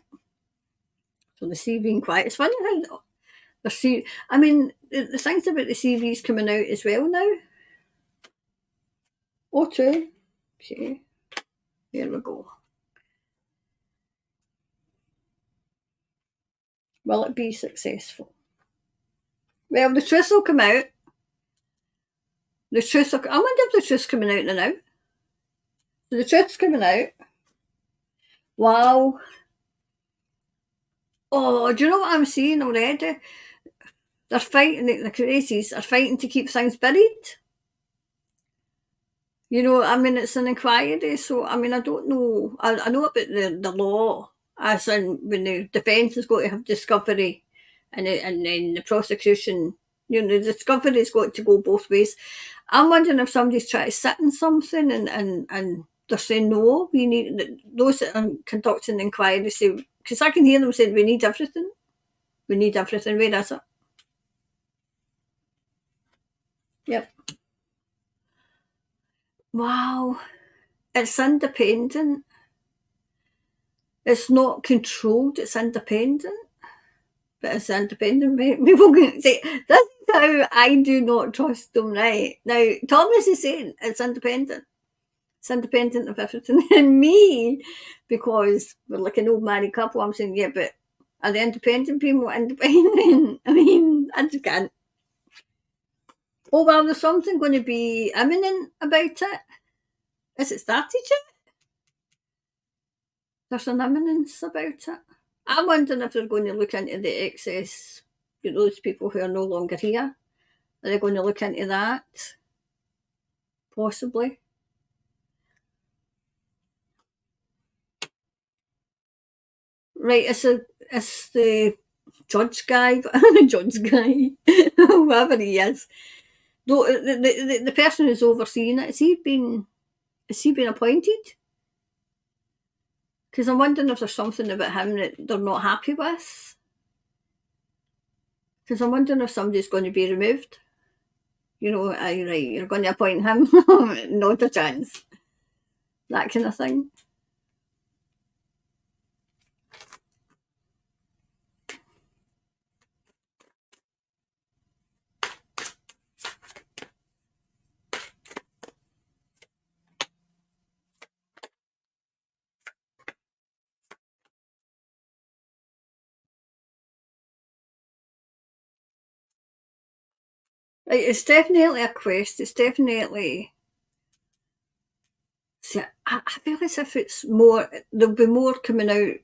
So the sea being quiet. It's funny how the sea. I mean, the things about the CVs coming out as well now. Oh, true. Okay, there we go. Will it be successful? Well, the truth will come out. The truth will. I wonder if the truth's coming out now. So the truth's coming out. Wow. Oh, do you know what I'm seeing already? They're fighting, the crazies are fighting to keep things buried. I mean, it's an inquiry, so, I mean, I don't know. I know about the law, as in when the defence is going to have discovery, and then the prosecution, the discovery's got to go both ways. I'm wondering if somebody's trying to sit in something and they're saying, no, we need, those that are conducting the inquiry say, because I can hear them saying, we need everything. We need everything. Where is it? Yep. Wow. It's independent. It's not controlled, it's independent. But it's independent. People can say, this is how I do not trust them, right? Now, Thomas is saying it's independent. It's independent of everything. And me, because we're like an old married couple, I'm saying, yeah, but are the independent people independent? I mean, I just can't. Oh, well, there's something going to be imminent about it. Is it started yet? There's an imminence about it. I'm wondering if they're going to look into the excess, those people who are no longer here. Are they going to look into that? Possibly. Right, it's the judge guy, judge guy, whoever he is. Though the person who's overseeing it, has he been appointed? Because I'm wondering if there's something about him that they're not happy with. Because I'm wondering if somebody's going to be removed. Right, you're going to appoint him. Not a chance. That kind of thing. It's definitely a quest. It's definitely. See, I feel as if it's more. There'll be more coming out.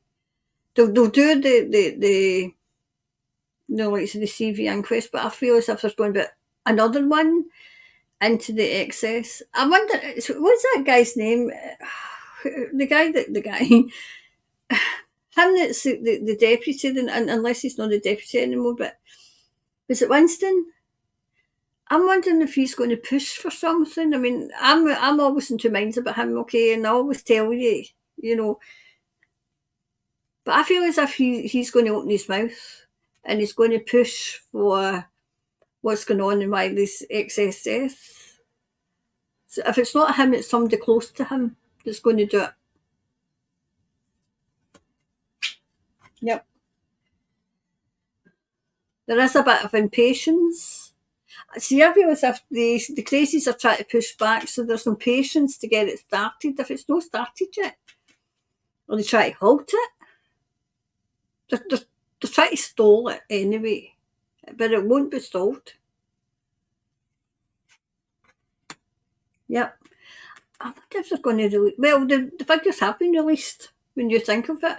They'll do the like the CV inquest, but I feel as if there's going to be another one into the excess. I wonder, what's that guy's name? The guy, him that's the deputy, and unless he's not the deputy anymore, but was it Winston? I'm wondering if he's going to push for something. I mean, I'm always in two minds about him, okay, and I always tell you, but I feel as if he's going to open his mouth and he's going to push for what's going on and why there's excess deaths. So if it's not him, it's somebody close to him that's going to do it. Yep. There is a bit of impatience. See, I feel as if the crazies are trying to push back, so there's impatience to get it started. If it's not started yet, or they try to halt it, they're trying to stall it anyway, but it won't be stalled. Yep. I wonder if they're going to release. Well, the figures have been released when you think of it,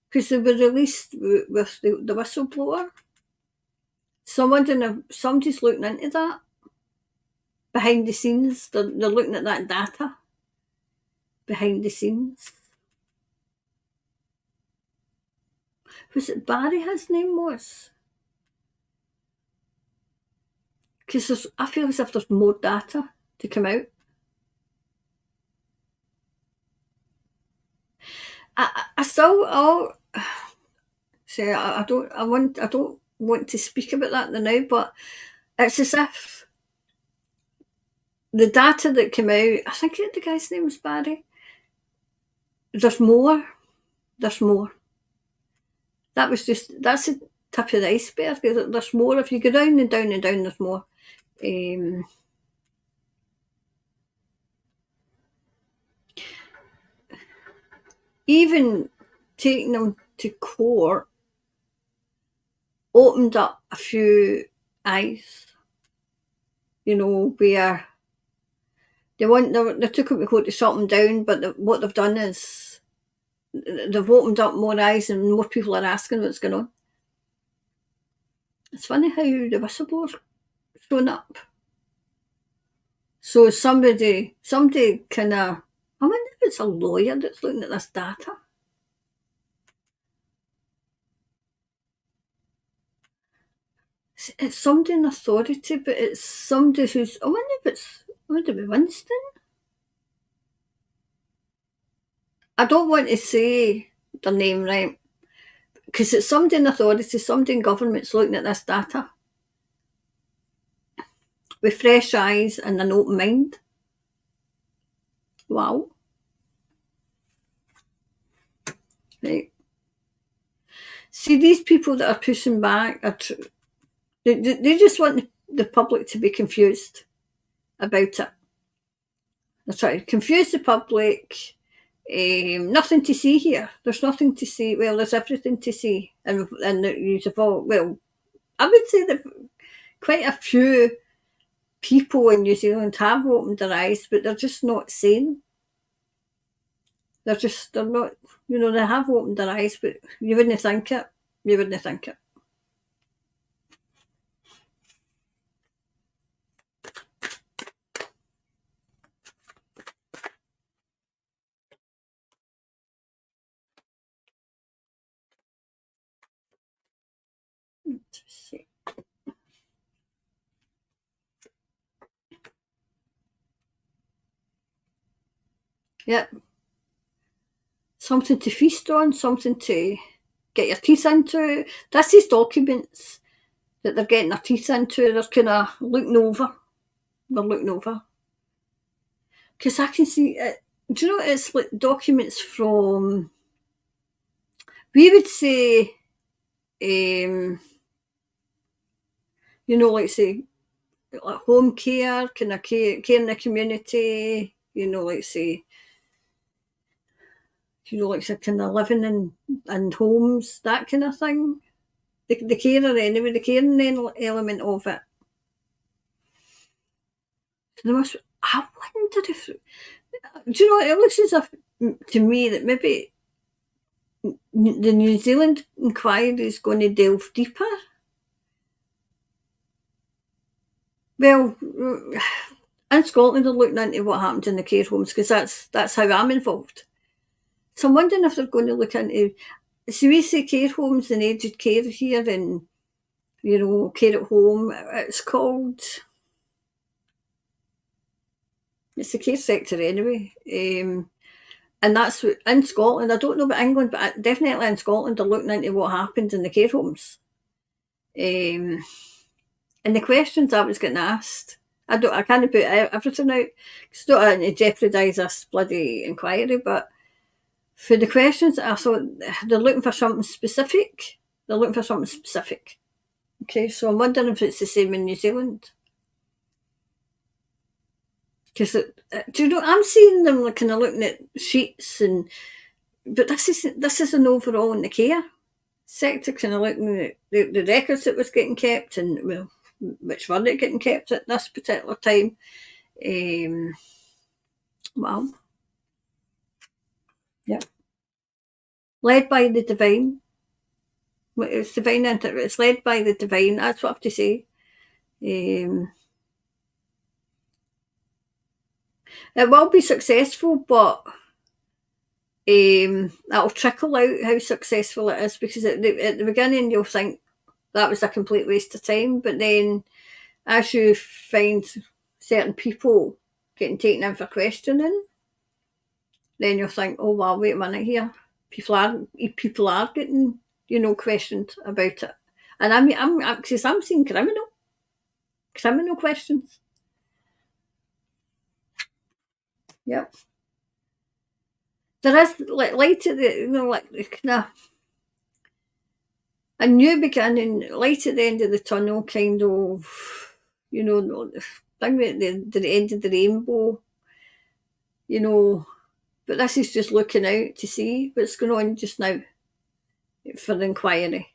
because they were released with the whistleblower. So I'm wondering if somebody's looking into that behind the scenes. They're looking at that data behind the scenes. Was it Barry his name was? Because I feel as if there's more data to come out. I still, say I don't want to speak about that now, but it's as if the data that came out, I think the guy's name was Barry. There's more. There's more. That's the tip of the iceberg. There's more. If you go down and down and down, there's more. Even taking them to court opened up a few eyes, where they took them to court to shut them down, but what they've done is they've opened up more eyes and more people are asking what's going on. It's funny how the whistleblowers shown up. So somebody kind of, I wonder if it's a lawyer that's looking at this data. It's somebody in authority, but it's somebody who's, I wonder if it's Winston. I don't want to say their name right, because it's somebody in authority, somebody in government's looking at this data with fresh eyes and an open mind. Wow. Right. See, these people that are pushing back, they just want the public to be confused about it. They're trying to confuse the public. Nothing to see here. There's nothing to see. Well, there's everything to see. And you've all, well, I would say that quite a few people in New Zealand have opened their eyes, but they're just not saying. They're not, they have opened their eyes, but you wouldn't think it. You wouldn't think it. Let's see. Yep. Something to feast on, something to get your teeth into. This is documents that they're getting their teeth into. They're kind of looking over. They're looking over. Because I can see it. Do you know it's like documents from, we would say, like say, like home care, kind of care in the community, like say, like say kind of living in homes, that kind of thing. The carer anyway, the caring element of it. I wonder if, do you know, it looks as if, to me, that maybe the New Zealand inquiry is going to delve deeper. Well, in Scotland they're looking into what happened in the care homes, because that's how I'm involved. So I'm wondering if they're going to look into, so we say care homes and aged care here and, care at home. It's called, it's the care sector anyway. And that's in Scotland. I don't know about England, but definitely in Scotland they're looking into what happened in the care homes. And the questions I was getting asked, I can't put everything out because I don't want to jeopardise this bloody inquiry, but for the questions, I thought they're looking for something specific. Okay, so I'm wondering if it's the same in New Zealand. Because, do you know, I'm seeing them kind of looking at sheets but this is an overall in the care sector, kind of looking at the records that was getting kept and, well, which were they getting kept at this particular time. Well, yeah. Led by the divine. It's divine, it's led by the divine, that's what I have to say. It will be successful, but that'll trickle out how successful it is, because at the beginning you'll think that was a complete waste of time, but then as you find certain people getting taken in for questioning, then you'll think, oh wow, wait a minute here. People are getting, questioned about it. And I'm seeing criminal questions. Yep. There is like light at the, like kind of a new beginning, light at the end of the tunnel, kind of, the thing at the end of the rainbow, you know. But this is just looking out to see what's going on just now for the inquiry.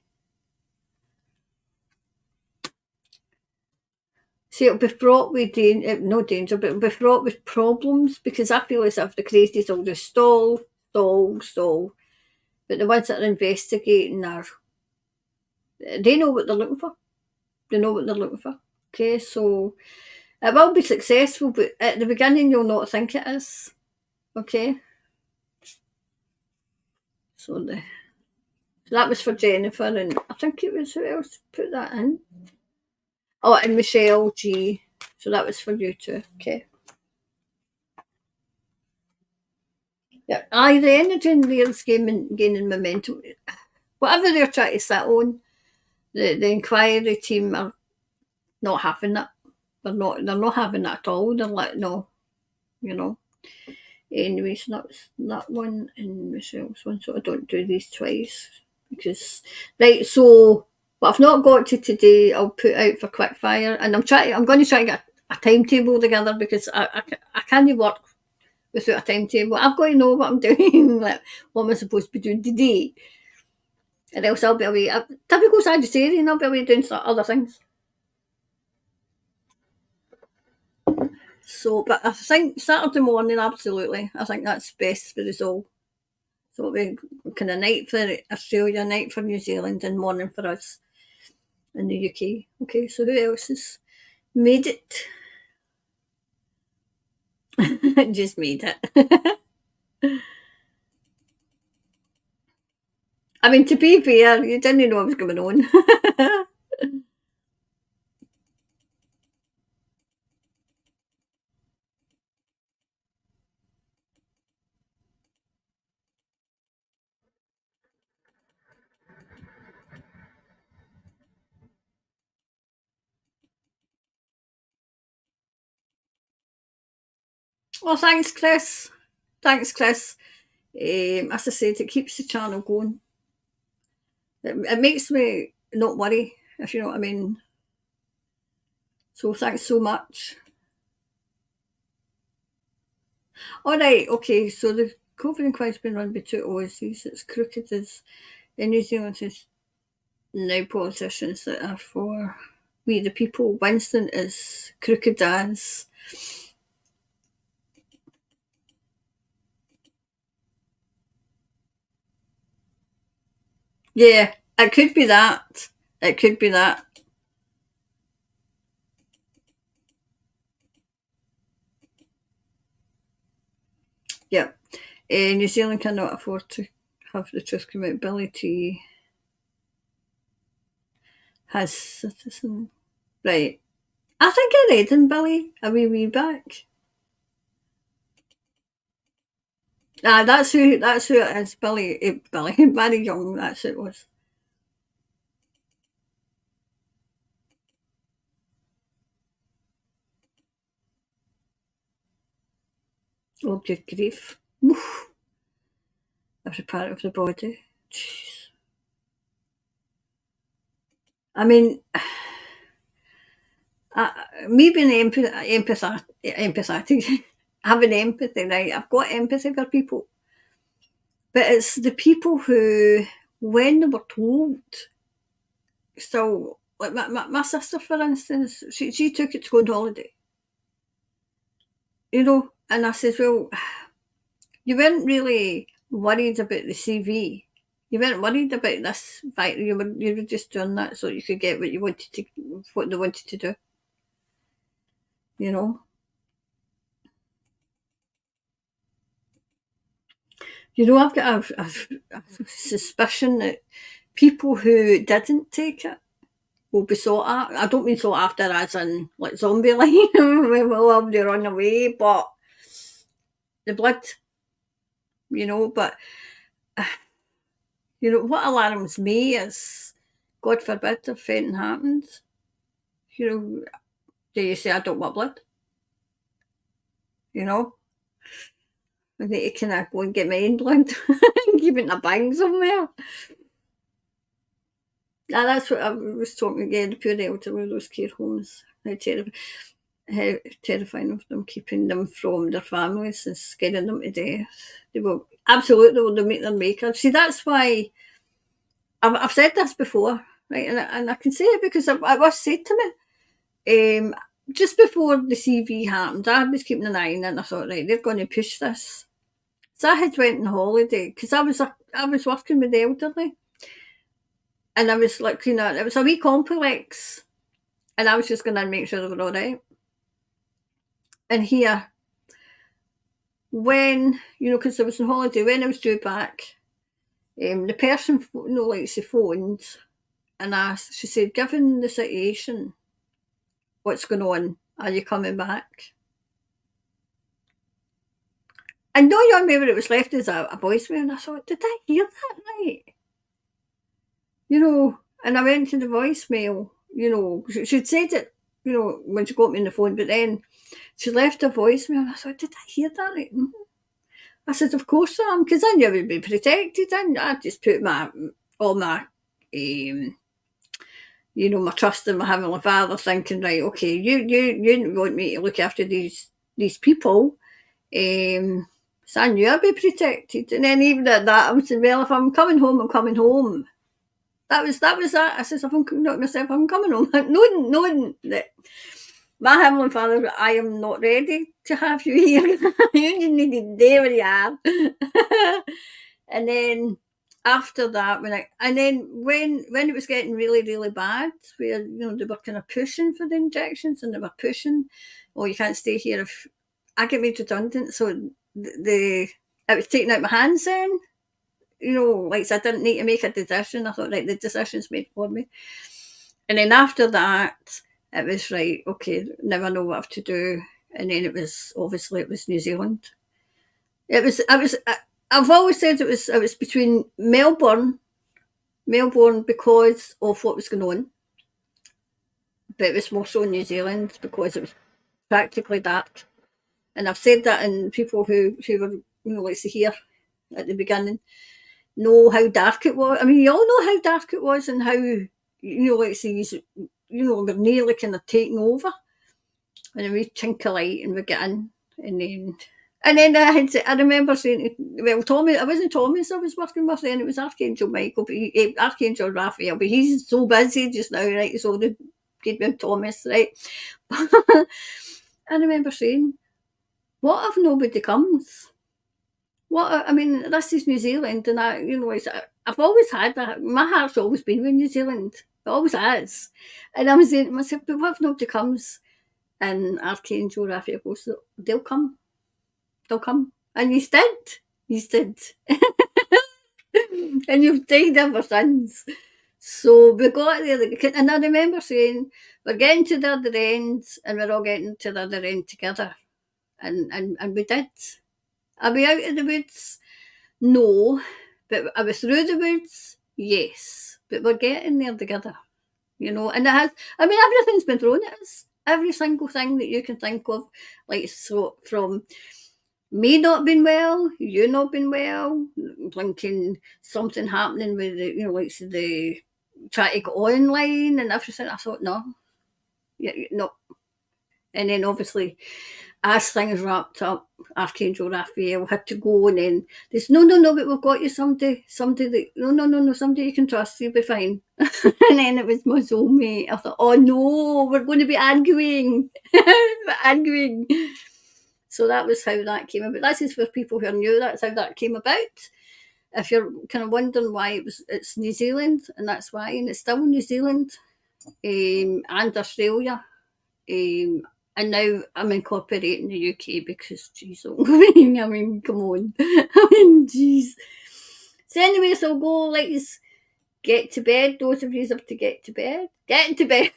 See, it'll be fraught with no danger, but it'll be fraught with problems because I feel as if the crazies will just stall, stall, stall. But the ones that are investigating they know what they're looking for. They know what they're looking for. Okay, so it will be successful, but at the beginning you'll not think it is. Okay. So that was for Jennifer, and I think it was who else put that in. Oh, and Michelle G. So that was for you too. Okay. Yeah. Aye, the energy in there is gaining momentum. Whatever they're trying to sit on, the inquiry team are not having it. They're not having it at all. They're like, no, you know. Anyway, so that's that one and Michelle's one. So I don't do these twice because right. So what I've not got to today, I'll put out for quickfire, and I'm going to try and get a timetable together because I can't work without a timetable. I've got to know what I'm doing, like what am I supposed to be doing today, and else I'll be away. Typical Sagittarian, I'll be away doing other things. So, but I think Saturday morning, absolutely. I think that's best for us all. So it'll be kind of night for Australia, night for New Zealand, and morning for us in the UK. Okay, so who else has made it? Just made it. I mean, to be fair, you didn't know what was going on. Well, thanks, Chris. Thanks, Chris. As I said, it keeps the channel going. It makes me not worry, if you know what I mean. So thanks so much. All right, okay. So the COVID inquiry's been run by two Aussies. It's crooked as in New Zealand is now politicians that are for we the people. Winston is crooked as. Yeah, it could be that. It could be that. Yeah. New Zealand cannot afford to have the truth come out. Billy T has citizen. Right. I think I read in Billy a wee back. Ah, that's who it is. Billy Barry Young, that's who it was. Oh good grief. Oof. Every part of the body. Jeez. I mean me being empathetic, having empathy, right? I've got empathy for people, but it's the people who, when they were told, still like my sister, for instance, she took it to go on holiday, and I says, well, you weren't really worried about the CV. You weren't worried about this fact. You were just doing that so you could get what they wanted to do. You know. I've got a suspicion that people who didn't take it will be sought after. I don't mean sought after as in like zombie like when we'll have to run away, but the blood, but what alarms me is, God forbid if anything happens, do you say I don't want blood? I need to kind of go and get my own blood and keep it in a bag somewhere. That's what I was talking again, the poor elderly, those care homes. How terrifying of them, keeping them from their families and scaring them to death. They will absolutely make them makeup. See, that's why I've said this before, right? And I can say it because it was said to me. Just before the CV happened, I was keeping an eye on it and I thought, right, they're going to push this. So I had went on holiday because I was working with the elderly, and I was looking at it was a wee complex, and I was just going to make sure they were all right. And here, when because I was on holiday, when I was due back, the person she phoned and asked. She said, "Given the situation, what's going on? Are you coming back?" And no young maybe it was left as a voicemail, and I thought, did I hear that right? And I went to the voicemail, she'd said it, when she got me on the phone, but then she left a voicemail, and I thought, did I hear that right? Mm-hmm. I said, of course I am, because I knew I would be protected, and I just put all my, my trust in my Heavenly Father, thinking, right, okay, you want me to look after these people, so I knew I'd be protected. And then even at that, I was saying, well, if I'm coming home, I'm coming home. That was that. I says, if I'm not myself, I'm coming home. Knowing that my Heavenly Father, I am not ready to have you here. You need to stay where you are. And then after that, when it was getting really, really bad, where they were kind of pushing for the injections, and they were pushing, oh, you can't stay here if I get made redundant. So it was taken out my hands then. So I didn't need to make a decision. I thought, right, the decision's made for me. And then after that, it was right, okay, now I know what I have to do. And then it was New Zealand. I've always said it was between Melbourne because of what was going on. But it was more so New Zealand because it was practically dark. And I've said that, and people who were, like to hear at the beginning, know how dark it was. I mean, you all know how dark it was, and how we're nearly kind of taking over. And then we chink a light, and we get in, and then I remember saying, well, Tommy, it wasn't Thomas I was working with then; it was Archangel Michael, but Archangel Raphael. But he's so busy just now, right? So they gave me Thomas, right? I remember saying, "What if nobody comes? This is New Zealand, and I've always had that. My heart's always been with New Zealand. It always has. And I was saying to myself, but what if nobody comes?" And Archangel Raphael goes, "They'll come. They'll come." And he's did. He's did. And you've died ever since. So we got there, and I remember saying, we're getting to the other end, and we're all getting to the other end together. And we did. Are we out of the woods? No. But are we through the woods? Yes. But we're getting there together. And it has, everything's been thrown at us. Every single thing that you can think of, like, so from me not being well, you not being well, blinking something happening with the try to go online and everything. I thought, no. Yeah, no. And then obviously, as things wrapped up, Archangel Raphael had to go, and then there's no, but we've got you somebody that no, somebody you can trust, you'll be fine. And then it was my soulmate. I thought, oh no, we're going to be arguing. Arguing. So that was how that came about. This is for people who are new, that's how that came about. If you're kind of wondering why it's New Zealand, and that's why, and it's still New Zealand, and Australia. And now I'm incorporating the UK because, geez, come on. Jeez. So anyway, so go, let's get to bed. Those of you have to get to bed. getting to bed.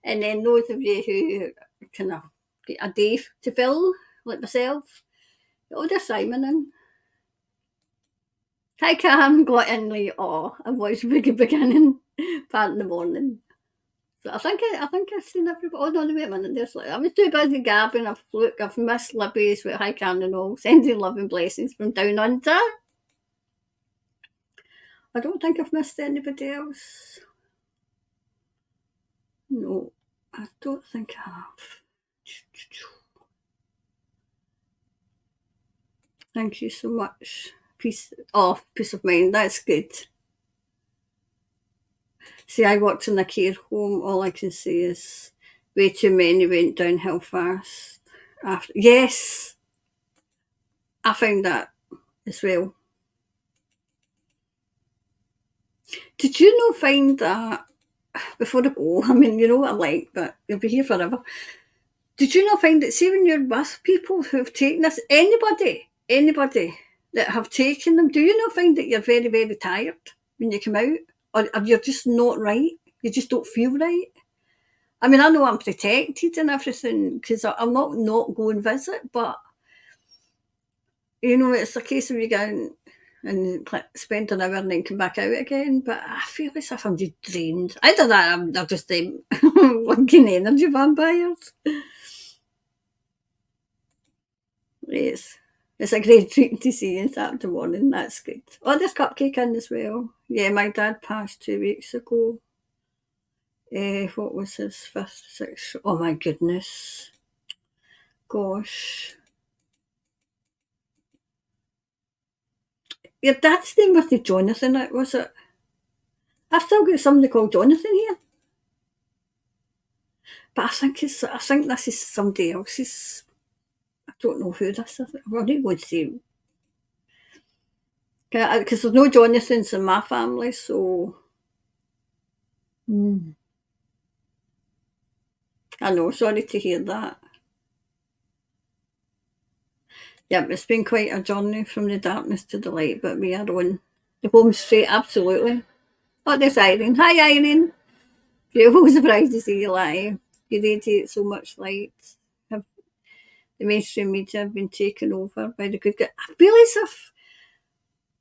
And then those of you who kind of get a day to fill, like myself, order Simon in. I can got in like, oh, I watched the beginning part in the morning. So I think I've seen everybody. Oh no, wait a minute. There's like I was too busy gabbing. I've missed Libby's with High Can and all. Sending love and blessings from down under. I don't think I've missed anybody else. No, I don't think I have. Thank you so much. Peace of mind. That's good. See, I worked in a care home. All I can say is way too many went downhill fast. After yes, I found that as well. Did you not find that before I go? I mean, you know what I'm like, but you'll be here forever. Did you not find that, see, when you're with people who've taken this, anybody that have taken them, do you not find that you're very, very tired when you come out? Or you're just not right? You just don't feel right? I mean, I know I'm protected and everything because I'm not go and visit, but, you know, it's a case of you going and spend an hour and then come back out again. But I feel as if I'm just drained. Either that, I'm just working energy vampires. Yes. It's a great treat to see you Saturday morning. That's good. Oh, there's cupcake in as well. Yeah, my dad passed 2 weeks ago. What was his fifth, sixth? Oh my goodness. Gosh. Your dad's name was the Jonathan, was it? I've still got somebody called Jonathan here. But I think this is somebody else's. I don't know who this is. I'm not going to say. Because there's no Jonathans in my family, so. I know, sorry to hear that. Yeah, it's been quite a journey from the darkness to the light, but we are on the home straight, absolutely. Oh, there's Irene. Hi, Irene. Beautiful, surprised to see you live. You radiate so much light. Have the mainstream media have been taken over by the good guys? I feel as if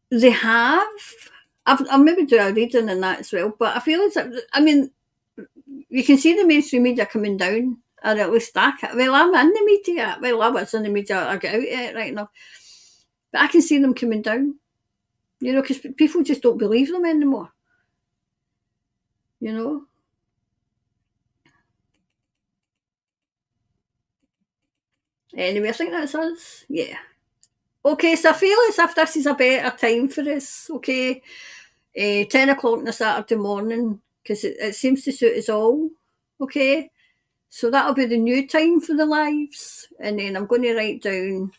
they have. I'll maybe do a reading in that as well, but I feel as if, I mean, you can see the mainstream media coming down, or at least well, I'm in the media. Well, I was in the media. I get out of it right now. But I can see them coming down, you know, because people just don't believe them anymore, you know. Anyway, I think that's us. Yeah. Okay, so I feel as if this is a better time for us, okay? 10 o'clock on a Saturday morning, because it seems to suit us all, okay? So that'll be the new time for the lives, and then I'm going to write down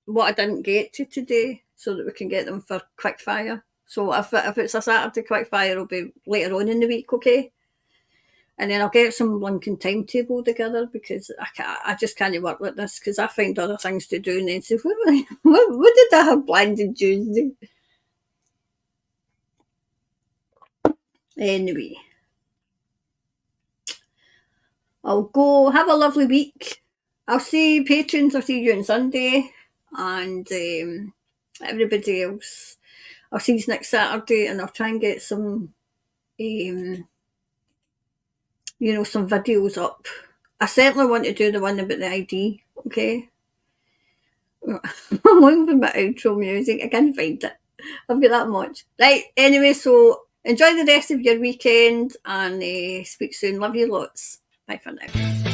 what I didn't get to today so that we can get them for quick fire. So if it's a Saturday quick fire, it'll be later on in the week, okay? And then I'll get some Lincoln timetable together because I just can't work like this because I find other things to do and then say, what did I have planned on Tuesday? Anyway, I'll go have a lovely week. I'll see patrons, I'll see you on Sunday and everybody else. I'll see you next Saturday and I'll try and get some, some videos up. I certainly want to do the one about the ID, okay? I'm looking for my outro music. I can't find it. I've got that much. Right, anyway, so enjoy the rest of your weekend and speak soon. Love you lots. Bye for now.